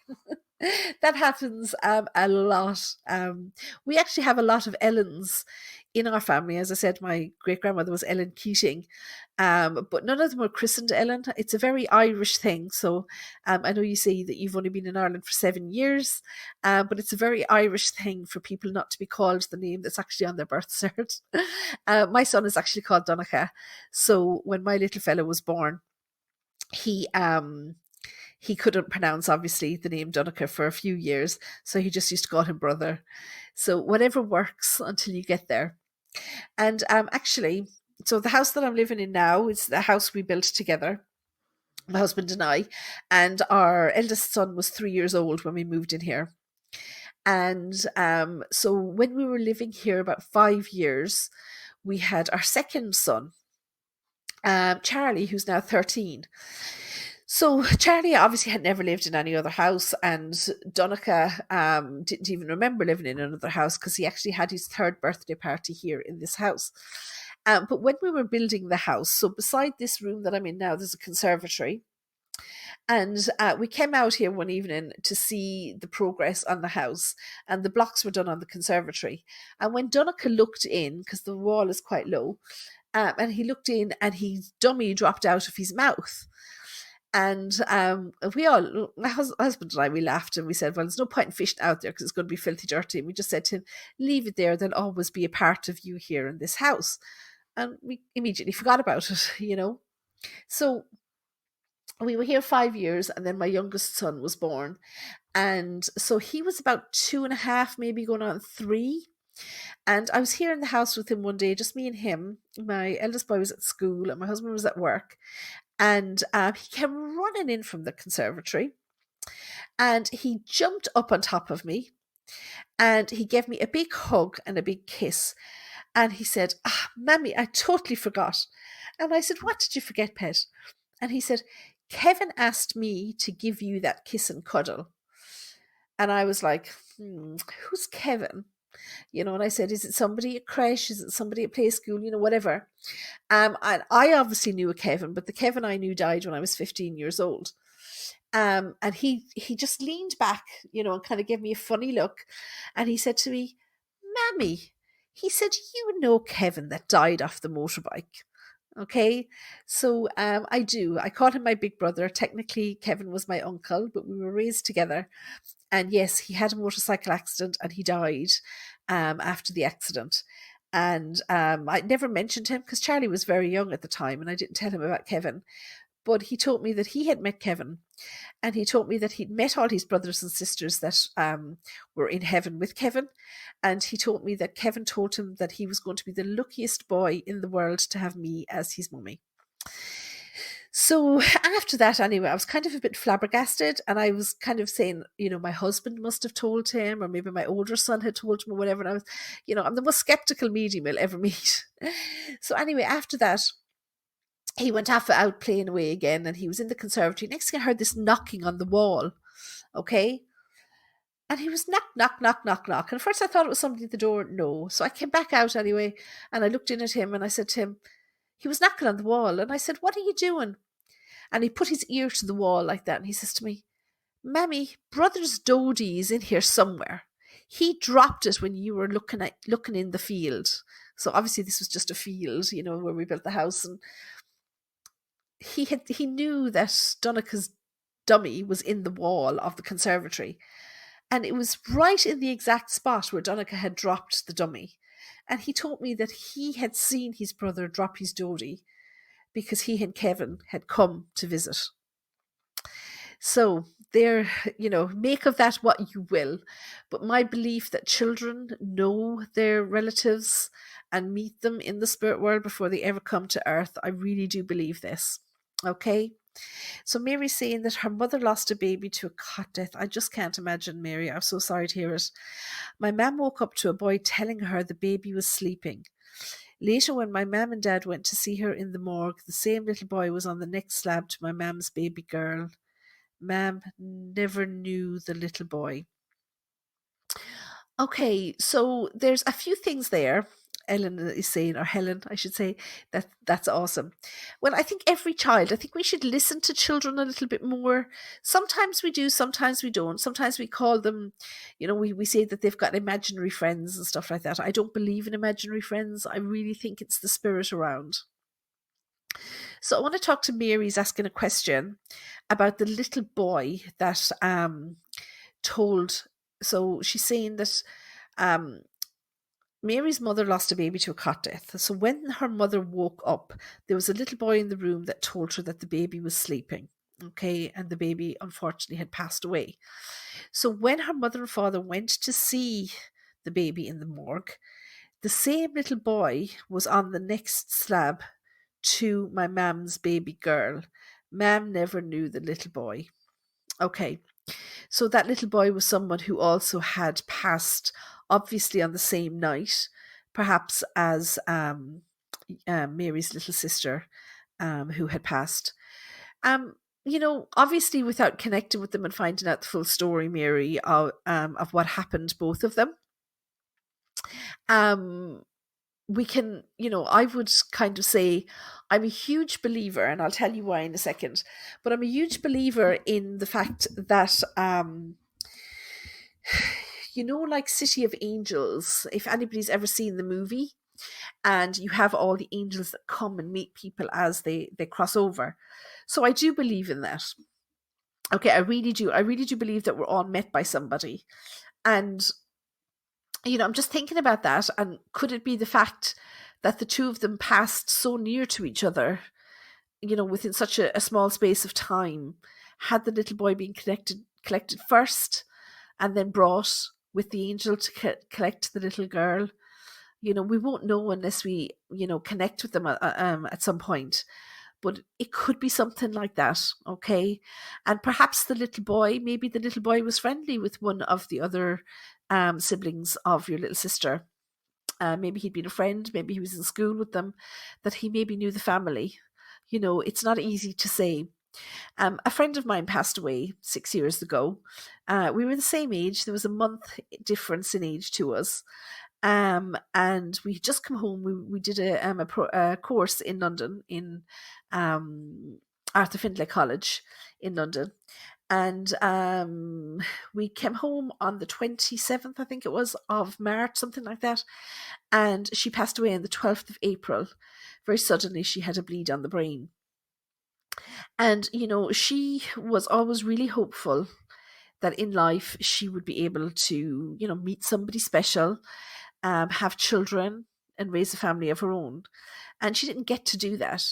That happens a lot. We actually have a lot of Ellens in our family. As I said, my great-grandmother was Ellen Keating, but none of them were christened Ellen. It's a very Irish thing. So I know you say that you've only been in Ireland for 7 years, but it's a very Irish thing for people not to be called the name that's actually on their birth cert. My son is actually called Donica. So when my little fellow was born, he couldn't pronounce, obviously, the name Donica for a few years, so he just used to call him brother. So whatever works until you get there. And actually, so the house that I'm living in now is the house we built together, my husband and I, and our eldest son was 3 years old when we moved in here. And so when we were living here about 5 years, we had our second son, Charlie, who's now 13. So Charlie obviously had never lived in any other house, and Donica didn't even remember living in another house because he actually had his third birthday party here in this house. But when we were building the house, so beside this room that I'm in now, there's a conservatory. And we came out here one evening to see the progress on the house, and the blocks were done on the conservatory. And when Donica looked in, because the wall is quite low, and he looked in and his dummy dropped out of his mouth. And we all, my husband and I, we laughed and we said, well, there's no point in fishing out there because it's going to be filthy dirty. And we just said to him, leave it there. There'll always be a part of you here in this house. And we immediately forgot about it, you know. So we were here 5 years, and then my youngest son was born. And so he was about 2.5, maybe going on 3. And I was here in the house with him one day, just me and him. My eldest boy was at school and my husband was at work. And he came running in from the conservatory and he jumped up on top of me and he gave me a big hug and a big kiss. And he said, Mammy, I totally forgot. And I said, what did you forget, pet? And he said, Kevin asked me to give you that kiss and cuddle. And I was like, who's Kevin? You know, and I said, is it somebody at creche? Is it somebody at play school? You know, whatever. And I obviously knew a Kevin, but the Kevin I knew died when I was 15 years old. And he just leaned back, you know, and kind of gave me a funny look. And he said to me, Mammy, he said, you know Kevin that died off the motorbike. Okay, so I do. I called him my big brother. Technically, Kevin was my uncle, but we were raised together. And yes, he had a motorcycle accident and he died after the accident. And I never mentioned him because Charlie was very young at the time and I didn't tell him about Kevin. But he told me that he had met Kevin, and he told me that he'd met all his brothers and sisters that were in heaven with Kevin. And he told me that Kevin told him that he was going to be the luckiest boy in the world to have me as his mummy. So after that, anyway, I was kind of a bit flabbergasted, and I was kind of saying, you know, my husband must have told him, or maybe my older son had told him, or whatever. And I was, you know, I'm the most skeptical medium you'll ever meet. So anyway, after that, he went off out playing away again, and he was in the conservatory. Next thing I heard this knocking on the wall, okay? And he was knock, knock, knock, knock, knock. And at first I thought it was somebody at the door. No. So I came back out anyway, and I looked in at him, and I said to him, he was knocking on the wall. And I said, what are you doing? And he put his ear to the wall like that, and he says to me, Mammy, Brother's Dodie is in here somewhere. He dropped it when you were looking in the field. So obviously this was just a field, you know, where we built the house. And he knew that Donica's dummy was in the wall of the conservatory, and it was right in the exact spot where Donica had dropped the dummy. And he told me that he had seen his brother drop his Dodie because he and Kevin had come to visit. So there, you know, make of that what you will. But my belief that children know their relatives and meet them in the spirit world before they ever come to earth, I really do believe this. Okay, so Mary's saying that her mother lost a baby to a cot death. I just can't imagine, Mary. I'm so sorry to hear it. My mum woke up to a boy telling her the baby was sleeping. Later, when my mum and dad went to see her in the morgue, the same little boy was on the next slab to my mum's baby girl. Mum never knew the little boy. Okay, so there's a few things there. Ellen is saying, or Helen, I should say, that's awesome. Well, I think every child, I think we should listen to children a little bit more. Sometimes we do, sometimes we don't. Sometimes we call them, you know, we say that they've got imaginary friends and stuff like that. I don't believe in imaginary friends. I really think it's the spirit around. So I want to talk to Mary's asking a question about the little boy that told. So she's saying that Mary's mother lost a baby to a cot death. So when her mother woke up, there was a little boy in the room that told her that the baby was sleeping. Okay, and the baby unfortunately had passed away. So when her mother and father went to see the baby in the morgue, the same little boy was on the next slab to my mum's baby girl. Mum never knew the little boy. Okay, so that little boy was someone who also had passed, obviously on the same night, perhaps as Mary's little sister who had passed. You know, obviously without connecting with them and finding out the full story, Mary, of what happened, both of them. We can, you know, I would kind of say I'm a huge believer, and I'll tell you why in a second, but I'm a huge believer in the fact that, you know, like City of Angels, if anybody's ever seen the movie, and you have all the angels that come and meet people as they cross over. So I do believe in that. Okay, I really do. I really do believe that we're all met by somebody. And, I'm just thinking about that. And could it be the fact that the two of them passed so near to each other, within such a small space of time? Had the little boy been collected first and then brought with the angel to collect the little girl? We won't know unless we, connect with them at some point. But it could be something like that, okay? And perhaps maybe the little boy was friendly with one of the other siblings of your little sister. Maybe he'd been a friend, maybe he was in school with them, that he maybe knew the family. It's not easy to say. A friend of mine passed away 6 years ago. We were the same age. There was a month difference in age to us. And we just come home. We did a course in London in Arthur Findlay College in London. And we came home on the 27th, I think it was, of March, something like that. And she passed away on the 12th of April. Very suddenly, she had a bleed on the brain. And, she was always really hopeful that in life she would be able to, meet somebody special, have children, and raise a family of her own. And she didn't get to do that.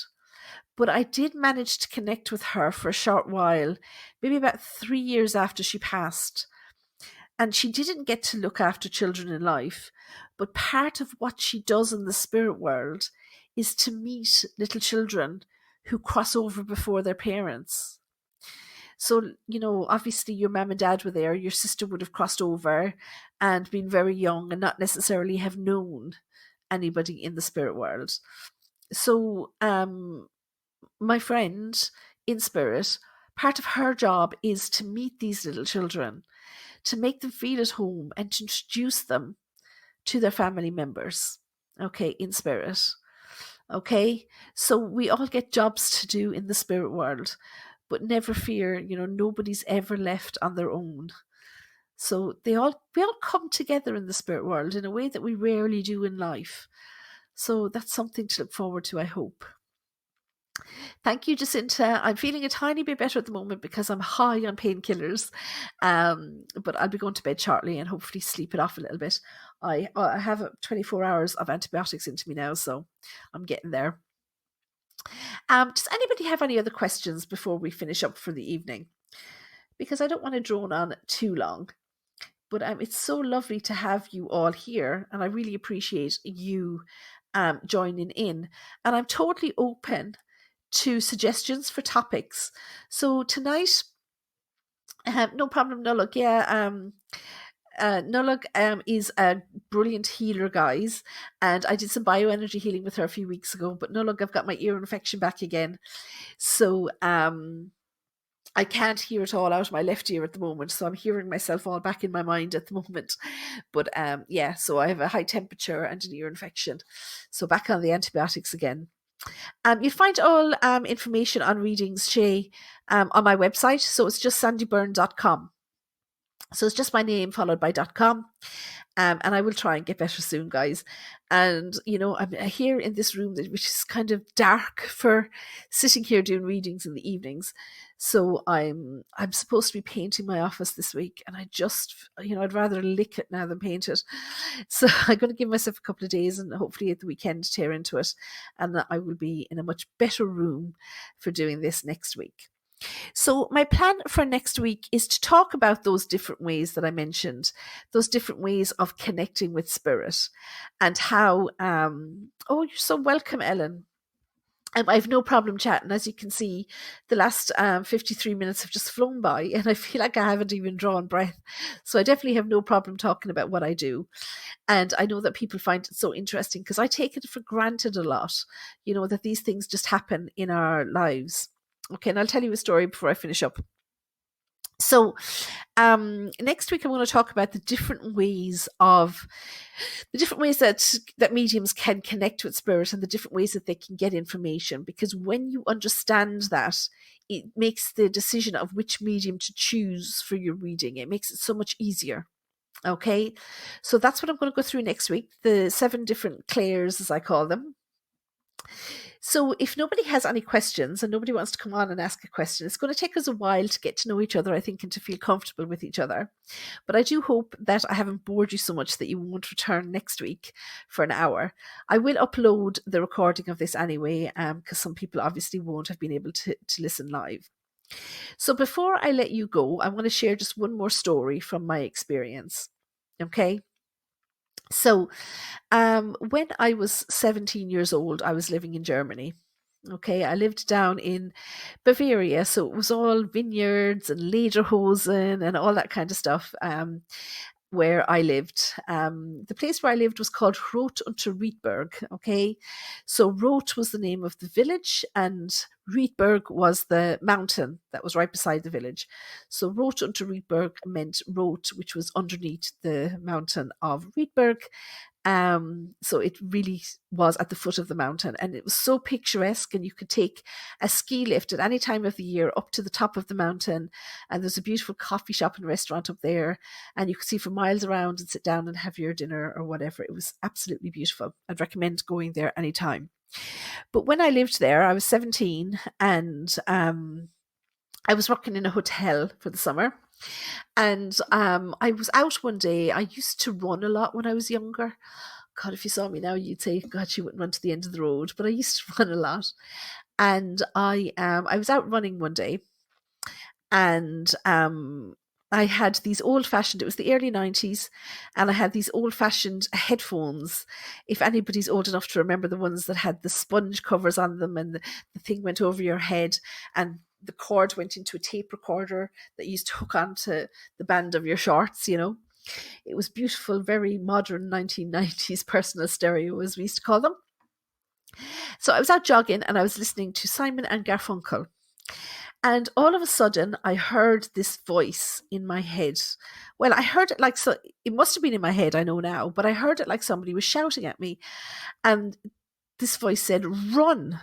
But I did manage to connect with her for a short while, maybe about 3 years after she passed. And she didn't get to look after children in life. But part of what she does in the spirit world is to meet little children who cross over before their parents. So, obviously your mum and dad were there, your sister would have crossed over and been very young and not necessarily have known anybody in the spirit world. So, my friend in spirit, part of her job is to meet these little children, to make them feel at home and to introduce them to their family members, okay, in spirit. Okay, so we all get jobs to do in the spirit world, but never fear, nobody's ever left on their own. So we all come together in the spirit world in a way that we rarely do in life. So that's something to look forward to, I hope. Thank you, Jacinta. I'm feeling a tiny bit better at the moment because I'm high on painkillers. But I'll be going to bed shortly and hopefully sleep it off a little bit. I have 24 hours of antibiotics into me now, so I'm getting there. Does anybody have any other questions before we finish up for the evening? Because I don't want to drone on too long. But it's so lovely to have you all here, and I really appreciate you joining in. And I'm totally open to suggestions for topics. So tonight, no problem, Nuluk. Yeah, Nuluk is a brilliant healer, guys. And I did some bioenergy healing with her a few weeks ago. But Nuluk, I've got my ear infection back again. So I can't hear it all out of my left ear at the moment. So I'm hearing myself all back in my mind at the moment. But yeah, so I have a high temperature and an ear infection. So back on the antibiotics again. You'll find all information on readings, Shay, on my website. So it's just sandiebyrne.com. So it's just my name followed by .com. And I will try and get better soon, guys. And, I'm here in this room, which is kind of dark for sitting here doing readings in the evenings. So I'm supposed to be painting my office this week. And I just, I'd rather lick it now than paint it. So I'm going to give myself a couple of days and hopefully at the weekend tear into it. And I will be in a much better room for doing this next week. So my plan for next week is to talk about those different ways that I mentioned, those different ways of connecting with spirit and how, oh, you're so welcome, Ellen. I have no problem chatting. As you can see, the last 53 minutes have just flown by and I feel like I haven't even drawn breath. So I definitely have no problem talking about what I do. And I know that people find it so interesting because I take it for granted a lot, that these things just happen in our lives. Okay, and I'll tell you a story before I finish up. So next week I'm going to talk about the different ways that mediums can connect with spirit and the different ways that they can get information. Because when you understand that, it makes the decision of which medium to choose for your reading. It makes it so much easier. Okay, so that's what I'm going to go through next week. The 7 different clairs, as I call them. So if nobody has any questions and nobody wants to come on and ask a question, it's going to take us a while to get to know each other, I think, and to feel comfortable with each other. But I do hope that I haven't bored you so much that you won't return next week for an hour. I will upload the recording of this anyway, because some people obviously won't have been able to listen live. So before I let you go, I want to share just one more story from my experience. Okay. So when I was 17 years old, I was living in Germany. Okay, I lived down in Bavaria, so it was all vineyards and lederhosen and all that kind of stuff. Where I lived. The place where I lived was called Roth unter Riedberg. Okay, so Roth was the name of the village, and Riedberg was the mountain that was right beside the village. So Roth unter Riedberg meant Roth, which was underneath the mountain of Riedberg. So it really was at the foot of the mountain, and it was so picturesque, and you could take a ski lift at any time of the year up to the top of the mountain, and there's a beautiful coffee shop and restaurant up there, and you could see for miles around and sit down and have your dinner or whatever. It was absolutely beautiful. I'd recommend going there anytime. But when I lived there, I was 17, and I was working in a hotel for the summer. And I was out one day. I used to run a lot when I was younger. God, if you saw me now, you'd say, God, she wouldn't run to the end of the road. But I used to run a lot. And I was out running one day, and I had these old-fashioned, it was the early 90s, and I had these old-fashioned headphones. If anybody's old enough to remember the ones that had the sponge covers on them, and the thing went over your head, and the cord went into a tape recorder that you used to hook onto the band of your shorts, you know. It was beautiful, very modern 1990s personal stereo, as we used to call them. So I was out jogging, and I was listening to Simon and Garfunkel. And all of a sudden, I heard this voice in my head. Well, I heard it like, so it must have been in my head, I know now, but I heard it like somebody was shouting at me. And this voice said, "Run."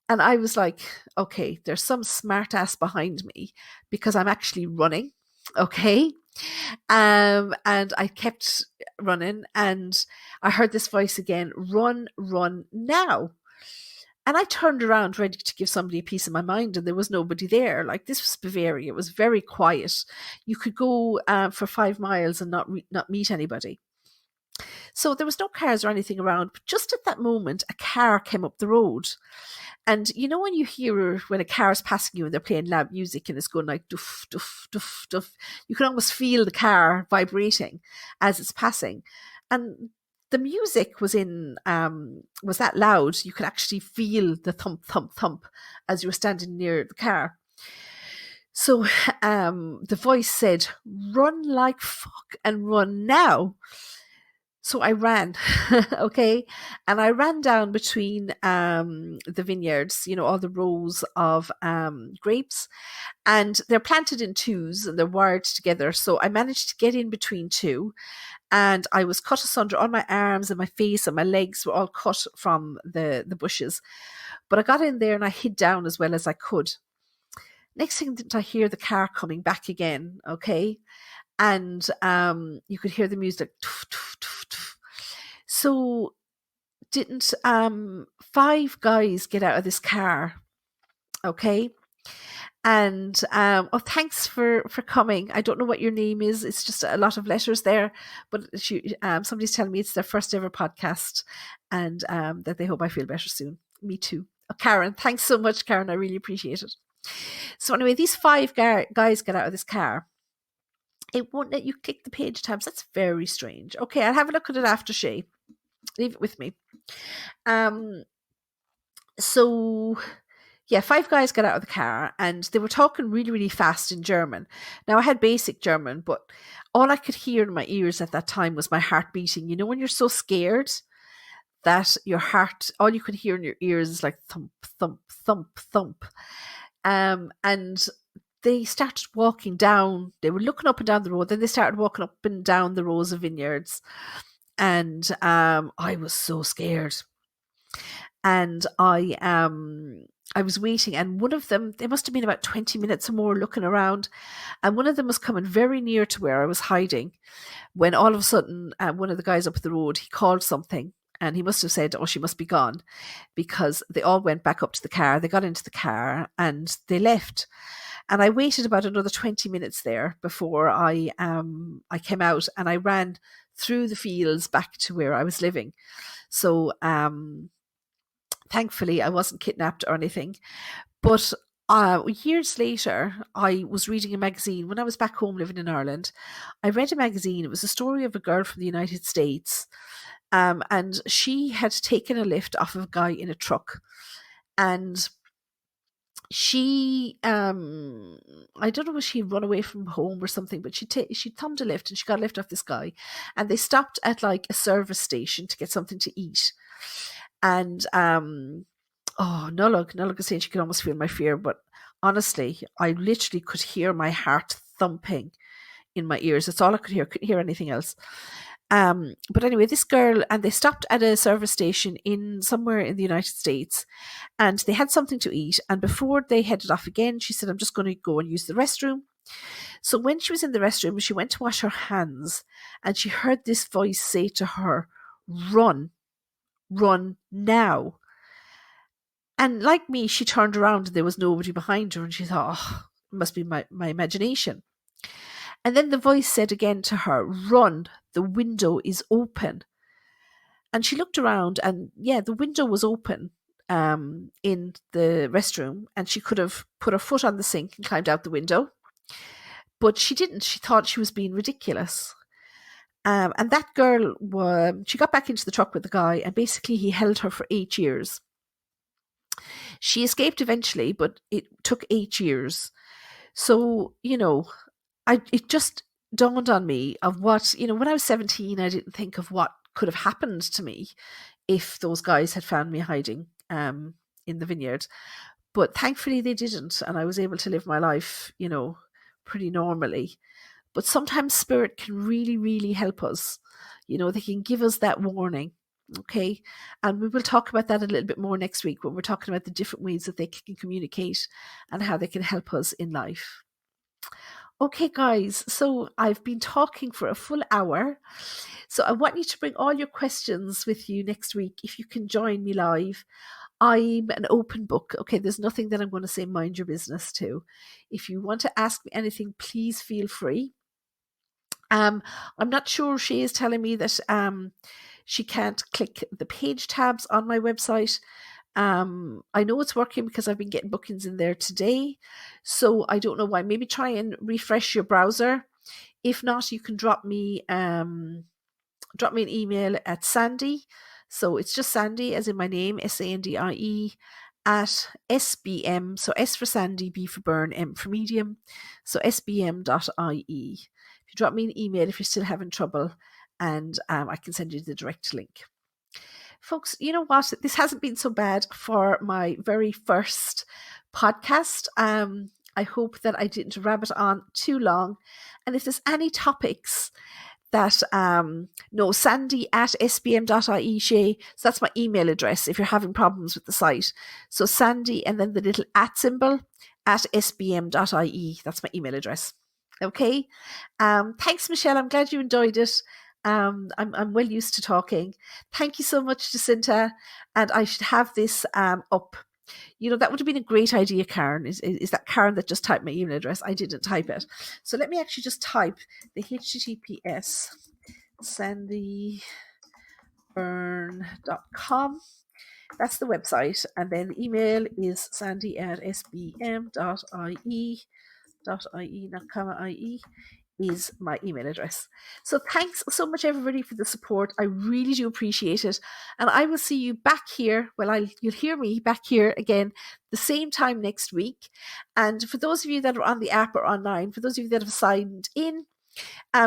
And I was like, okay, there's some smart ass behind me because I'm actually running. Okay. And I kept running, and I heard this voice again, "Run, run now." And I turned around ready to give somebody a piece of my mind, and there was nobody there. Like, this was Bavaria. It was very quiet. You could go for 5 miles and not meet anybody. So there was no cars or anything around. But just at that moment, a car came up the road. And you know when you hear when a car is passing you and they're playing loud music and it's going like doof, doof, doof, doof, you can almost feel the car vibrating as it's passing. And the music was was that loud, you could actually feel the thump, thump, thump as you were standing near the car. So the voice said, "Run like fuck and run now." So I ran, okay, and I ran down between the vineyards, you know, all the rows of grapes, and they're planted in twos and they're wired together. So I managed to get in between two, and I was cut asunder. All my arms and my face and my legs were all cut from the bushes. But I got in there and I hid down as well as I could. Next thing, didn't I hear the car coming back again, okay? And you could hear the music. So didn't 5 guys get out of this car, okay? And oh, thanks for coming. I don't know what your name is. It's just a lot of letters there, but somebody's telling me it's their first ever podcast, and that they hope I feel better soon. Me too. Oh, Karen, thanks so much, Karen. I really appreciate it. So anyway, these 5 guys get out of this car. It won't let you click the page tabs. That's very strange. Okay, I'll have a look at it after, Shay. Leave it with me. So yeah, 5 guys got out of the car, and they were talking really, really fast in German. Now, I had basic German, but all I could hear in my ears at that time was my heart beating. You know, when you're so scared that your heart, all you could hear in your ears is like thump, thump, thump, thump. And they started walking down. They were looking up and down the road. Then they started walking up and down the rows of vineyards. And I was so scared. And I was waiting, and one of them, they must have been about 20 minutes or more looking around, and one of them was coming very near to where I was hiding, when all of a sudden one of the guys up the road, he called something, And he must have said, oh, she must be gone, because they all went back up to the car. They got into the car and they left. And I waited about another 20 minutes there before I came out, and I ran through the fields back to where I was living. So thankfully I wasn't kidnapped or anything. But years later, I was reading a magazine when I was back home living in Ireland. I read a magazine. It was a story of a girl from the United States. And she had taken a lift off of a guy in a truck. And she, I don't know if she'd run away from home or something, but she thumbed a lift and she got a lift off this guy. And they stopped at like a service station to get something to eat. And Nullag is saying she could almost feel my fear, but honestly, I literally could hear my heart thumping in my ears. That's all I could hear. Couldn't hear anything else. But anyway, this girl, and they stopped at a service station in somewhere in the United States, and they had something to eat. And before they headed off again, she said, I'm just going to go and use the restroom. So when she was in the restroom, she went to wash her hands, and she heard this voice say to her, run now. And like me, she turned around and there was nobody behind her, and she thought, oh, it must be my imagination. And then the voice said again to her, run, the window is open. And she looked around, and yeah, the window was open in the restroom, and she could have put her foot on the sink and climbed out the window. But she didn't. She thought she was being ridiculous. And that girl, she got back into the truck with the guy, and basically he held her for 8 years. She escaped eventually, but it took 8 years. So, it just dawned on me of what, when I was 17, I didn't think of what could have happened to me if those guys had found me hiding in the vineyard. But thankfully they didn't, and I was able to live my life, pretty normally. But sometimes spirit can really, really help us. They can give us that warning. Okay, and we will talk about that a little bit more next week when we're talking about the different ways that they can communicate and how they can help us in life. Okay, guys, so I've been talking for a full hour. So I want you to bring all your questions with you next week if you can join me live. I'm an open book. Okay, there's nothing that I'm going to say mind your business to. If you want to ask me anything, please feel free. I'm not sure. She is telling me that she can't click the page tabs on my website. I know it's working because I've been getting bookings in there today. So I don't know why. Maybe try and refresh your browser. If not, you can drop me an email at Sandie. So it's just Sandie, as in my name, Sandie, at SBM. So S for Sandie, B for Byrne, M for Medium. So sbm.ie. If you drop me an email if you're still having trouble, and I can send you the direct link. Folks, you know what? This hasn't been so bad for my very first podcast. I hope that I didn't rabbit on too long. And if there's any topics that, Sandie at sbm.ie, Shay. So that's my email address if you're having problems with the site. So Sandie and then the little at symbol at sbm.ie. That's my email address. Okay. Thanks, Michelle. I'm glad you enjoyed it. I'm well used to talking. Thank you so much, Jacinta. And I should have this up. That would have been a great idea, Karen. Is that Karen that just typed my email address? I didn't type it. So let me actually just type the HTTPS sandieburn.com. That's the website. And then the email is sandie at sbm.ie. .ie, not comma IE, is my email address. So thanks so much, everybody, for the support. I really do appreciate it. And I will see you back here. Well, you'll hear me back here again the same time next week. And for those of you that are on the app or online, for those of you that have signed in,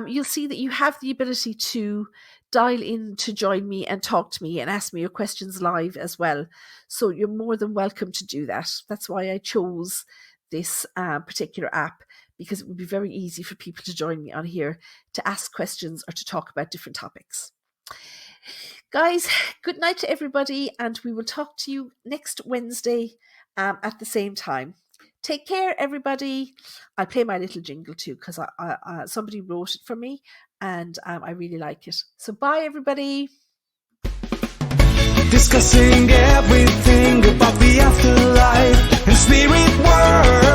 you'll see that you have the ability to dial in to join me and talk to me and ask me your questions live as well. So you're more than welcome to do that. That's why I chose this particular app, because it would be very easy for people to join me on here to ask questions or to talk about different topics. Guys, good night to everybody, and we will talk to you next Wednesday at the same time. Take care, everybody. I'll play my little jingle too, because somebody wrote it for me, and I really like it. So bye, everybody. discussing everything about the afterlife and spirit world.